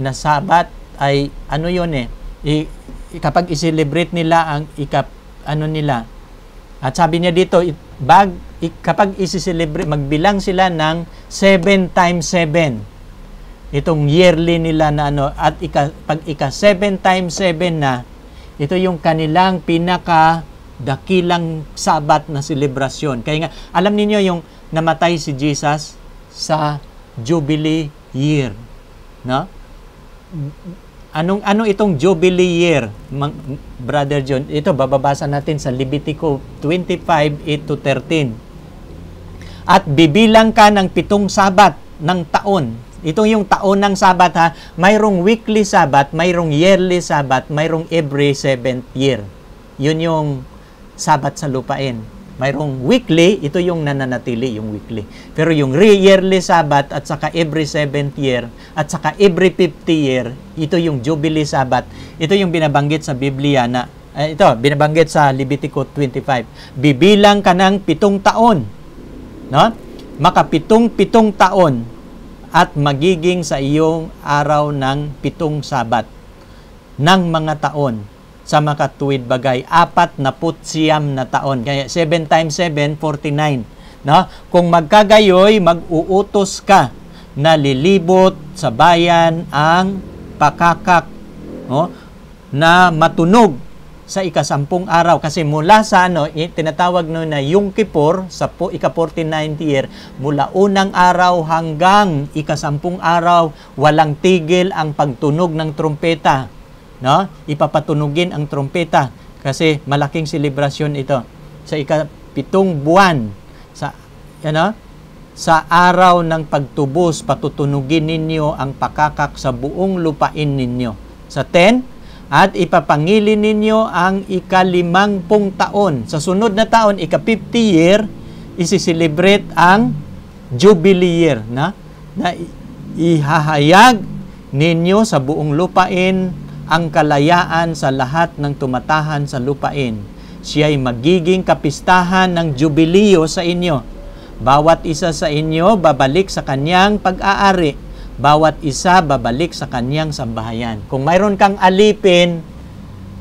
na Sabat, ay ano yun eh, kapag i-celebrate nila ang nila. At sabi niya dito, kapag i-celebrate, magbilang sila ng 7 times 7. Itong yearly nila na at pag 7 times 7 na, ito yung kanilang pinaka-dakilang Sabat na selebrasyon. Kaya nga, alam niyo yung namatay si Jesus sa Jubilee year. No? Ano itong Jubilee year, Brother John? Ito, bababasa natin sa Levitico 25:8-13. At bibilang ka ng 7 Sabat ng taon. Ito yung taon ng Sabat ha. Mayroong weekly Sabat, mayroong yearly Sabat, mayroong every 7th year. Yun yung Sabat sa lupain. Mayroong weekly, ito yung nananatili, yung weekly. Pero yung yearly Sabat at saka every 7th year at saka every 50 year, ito yung Jubilee Sabat. Ito yung binabanggit sa Biblia na, ito, binabanggit sa Levitico 25. Bibilang ka ng 7 taon. No? Maka 7 taon at magiging sa iyong araw ng 7 Sabat ng mga taon. Sa makatuwid bagay, 49 na taon. Kaya 7 times 7, 49. No? Kung magkagayoy, mag-uutos ka na lilibot sa bayan ang pakakak, no? Na matunog sa ika-10 araw. Kasi mula sa tinatawag na Yom Kippur, sa ika-49th year, mula unang araw hanggang ika-10 araw, walang tigil ang pagtunog ng trumpeta. No? Ipapatunugin ang trompeta kasi malaking selebrasyon ito sa ika-7 buwan sa araw ng pagtubos patutunugin ninyo ang pakakak sa buong lupain ninyo. Sa 10, at ipapangili ninyo ang ika-50 taon. Sa sunod na taon, ika-50 year, isi-celebrate ang Jubilee year na ihahayag ninyo sa buong lupain ang kalayaan sa lahat ng tumatahan sa lupain. Siya'y magiging kapistahan ng jubileo sa inyo. Bawat isa sa inyo babalik sa kanyang pag-aari. Bawat isa babalik sa kanyang sambahayan. Kung mayroon kang alipin,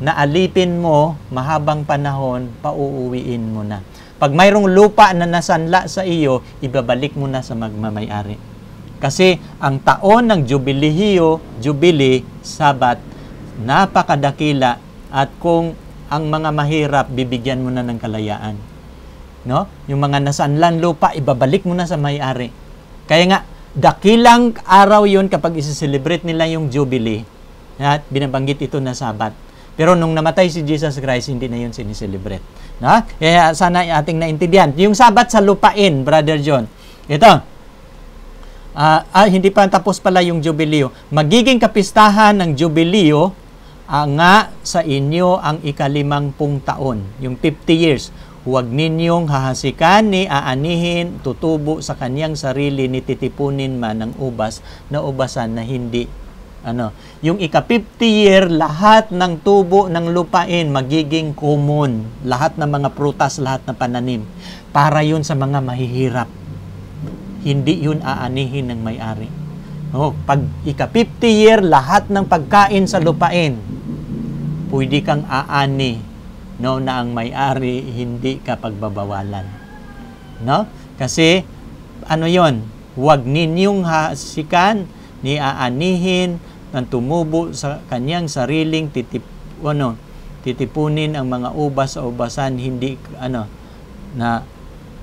na alipin mo, mahabang panahon, pauuwiin mo na. Pag mayroong lupa na nasanla sa iyo, ibabalik mo na sa magmamayari. Kasi ang taon ng Jubilee, Sabat, napakadakila, at kung ang mga mahirap, bibigyan mo na ng kalayaan. No? Yung mga nasanlan lupa, ibabalik mo na sa may-ari. Kaya nga, dakilang araw yun kapag isi-celebrate nila yung Jubilee. At binabanggit ito na Sabat. Pero nung namatay si Jesus Christ, hindi na yun siniselebrate. No? Kaya sana ating naintindihan. Yung Sabat sa lupain, Brother John. Ito. Hindi pa tapos pala yung Jubileo. Magiging kapistahan ng Jubileo nga sa inyo ang ika-50 taon. Yung 50 years. Huwag ninyong hahasikan ni aanihin, tutubo sa kanyang sarili ni titipunin man ng ubas na ubasan na hindi. Yung ika-50 year, lahat ng tubo ng lupain magiging common. Lahat ng mga prutas, lahat ng pananim. Para yun sa mga mahihirap. Hindi yun aanihin ng may-ari. Pag ika-50 year, lahat ng pagkain sa lupain, pwede kang aani. No, na ang may-ari hindi ka pagbabawalan. No? Kasi, yon? Huwag ninyong hasikan, ni aanihin, ng tumubo sa kanyang sariling titipunin ang mga ubas sa ubasan, hindi, na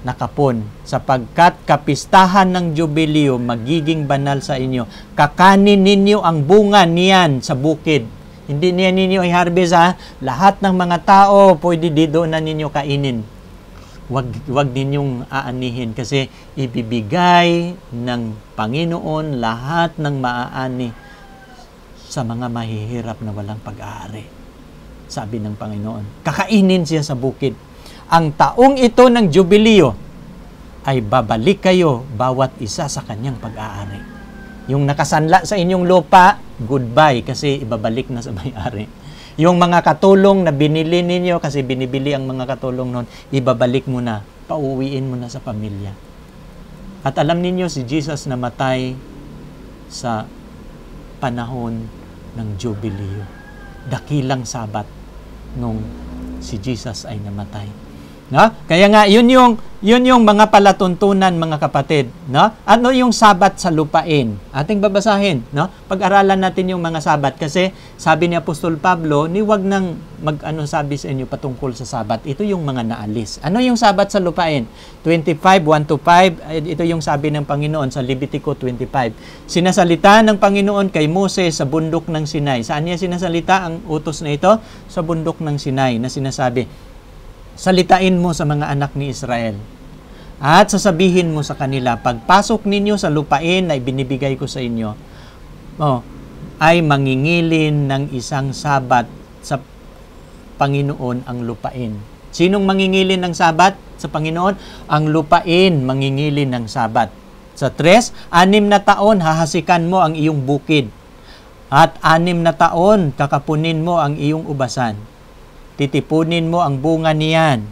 nakapon. Sapagkat kapistahan ng Jubileo magiging banal sa inyo. Kakanin ninyo ang bunga niyan sa bukid. Hindi niya ninyo i-harvest lahat ng mga tao pwede dito na ninyo kainin. Wag ninyong aanihin kasi ibibigay ng Panginoon lahat ng maaani sa mga mahihirap na walang pag-aari. Sabi ng Panginoon. Kakainin siya sa bukid. Ang taong ito ng Jubileo ay babalik kayo bawat isa sa kanyang pag-aari. Yung nakasanla sa inyong lupa, goodbye kasi ibabalik na sa may-ari. Yung mga katulong na binili ninyo kasi binibili ang mga katulong nun, ibabalik mo na, pauwiin mo na sa pamilya. At alam ninyo si Jesus namatay sa panahon ng Jubileo. Dakilang Sabat nung si Jesus ay namatay. No? Kaya nga, yun yung mga palatuntunan, mga kapatid. No? Ano yung Sabat sa lupain? Ating babasahin. No? Pag-aralan natin yung mga Sabat. Kasi sabi ni Apostol Pablo, wag nang sabi sa inyo patungkol sa Sabat. Ito yung mga naalis. Ano yung Sabat sa lupain? 25:1-5. Ito yung sabi ng Panginoon sa Levitico 25. Sinasalita ng Panginoon kay Moses sa bundok ng Sinai. Saan niya sinasalita ang utos na ito? Sa bundok ng Sinai na sinasabi, salitain mo sa mga anak ni Israel at sasabihin mo sa kanila, pagpasok ninyo sa lupain na ibinibigay ko sa inyo, ay mangingilin ng isang Sabat sa Panginoon ang lupain. Sinong mangingilin ng Sabat sa Panginoon? Ang lupain mangingilin ng Sabat. Sa 3, 6 na taon hahasikan mo ang iyong bukid at 6 na taon kakapunin mo ang iyong ubasan. Titipunin mo ang bunga niyan.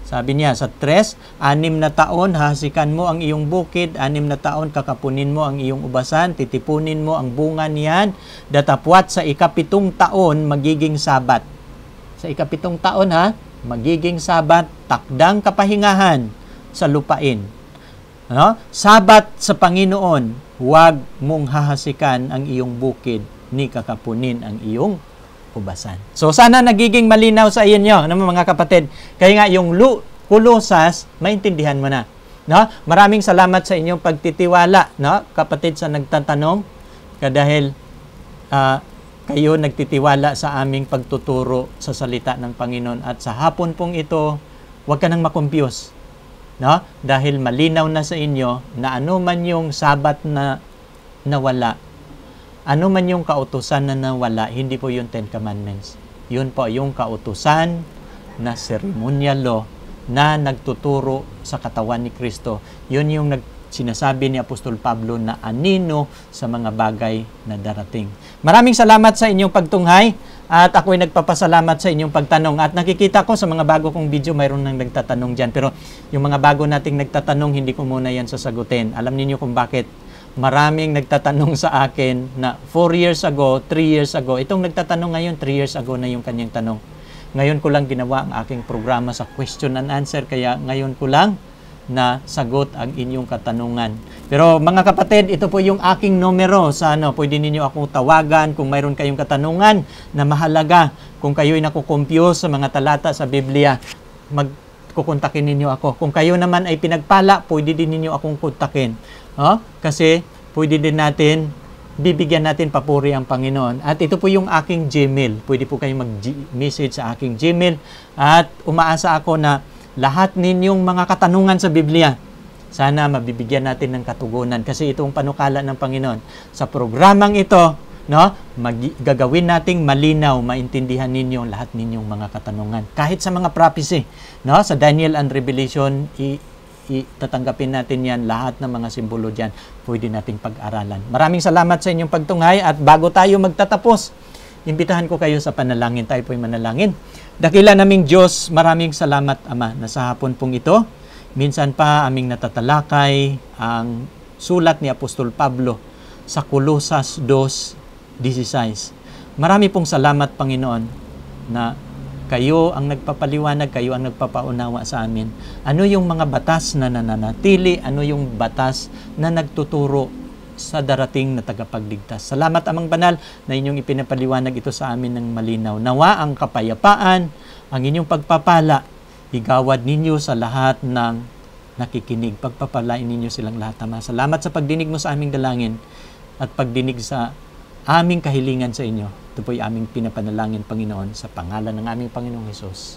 Sabi niya, sa 3, 6 na taon, hasikan mo ang iyong bukid, 6 na taon, kakapunin mo ang iyong ubasan, titipunin mo ang bunga niyan, datapwat sa ika-7 taon, magiging Sabat. Sa ika-7 taon, magiging Sabat, takdang kapahingahan sa lupain. Sabat sa Panginoon, huwag mong hahasikan ang iyong bukid, ni kakapunin ang iyong ubasan. So, sana nagiging malinaw sa inyo, mga kapatid. Kaya nga, yung Kulosas, maintindihan mo na. No? Maraming salamat sa inyong pagtitiwala, no? Kapatid sa nagtatanong, dahil kayo nagtitiwala sa aming pagtuturo sa salita ng Panginoon. At sa hapon pong ito, huwag ka nang makumpiyos. No? Dahil malinaw na sa inyo na ano man yung Sabat na nawala, ano man yung kautusan na nawala, hindi po yung 10 Commandments. Yun po yung kautusan na ceremonial law na nagtuturo sa katawan ni Kristo. Yun yung sinasabi ni Apostol Pablo na anino sa mga bagay na darating. Maraming salamat sa inyong pagtunghay at ako'y nagpapasalamat sa inyong pagtanong. At nakikita ko sa mga bago kong video, mayroon nang nagtatanong dyan. Pero yung mga bago nating nagtatanong, hindi ko muna yan sasagutin. Alam niyo kung bakit? Maraming nagtatanong sa akin na 4 years ago, 3 years ago. Itong nagtatanong ngayon, 3 years ago na yung kanyang tanong. Ngayon ko lang ginawa ang aking programa sa question and answer, kaya ngayon ko lang na sagot ang inyong katanungan. Pero mga kapatid, ito po yung aking numero. Pwede ninyo akong tawagan kung mayroon kayong katanungan na mahalaga. Kung kayo'y nakukompuse sa mga talata sa Biblia, kukontakin ninyo ako. Kung kayo naman ay pinagpala, pwede din ninyo akong kontakin. Kasi pwede din bibigyan natin papuri ang Panginoon. At ito po yung aking Gmail. Pwede po kayong mag-message sa aking Gmail. At umaasa ako na lahat ninyong mga katanungan sa Biblia, sana mabibigyan natin ng katugunan. Kasi itong panukala ng Panginoon. Sa programang ito, gagawin nating malinaw, maintindihan ninyo lahat ninyong mga katanungan. Kahit sa mga prophecy, sa Daniel and Revelation, tatanggapin natin yan, lahat ng mga simbolo dyan, pwede nating pag-aralan. Maraming salamat sa inyong pagtunghay at bago tayo magtatapos, imbitahan ko kayo sa panalangin. Tayo po'y manalangin. Dakila naming Diyos, maraming salamat, Ama, na sa hapon pong ito, minsan pa aming natatalakay ang sulat ni Apostol Pablo sa Colosas 2:16. Marami pong salamat, Panginoon, na kayo ang nagpapaliwanag, kayo ang nagpapaunawa sa amin. Ano yung mga batas na nananatili? Ano yung batas na nagtuturo sa darating na tagapagligtas? Salamat, Amang Banal, na inyong ipinapaliwanag ito sa amin ng malinaw. Nawa ang kapayapaan, ang inyong pagpapala, igawad ninyo sa lahat ng nakikinig. Pagpapalain ninyo silang lahat, Ama. Salamat sa pagdinig mo sa aming dalangin at pagdinig sa aming kahilingan sa inyo. Ito po'y aming pinapanalangin, Panginoon, sa pangalan ng aming Panginoong Hesus.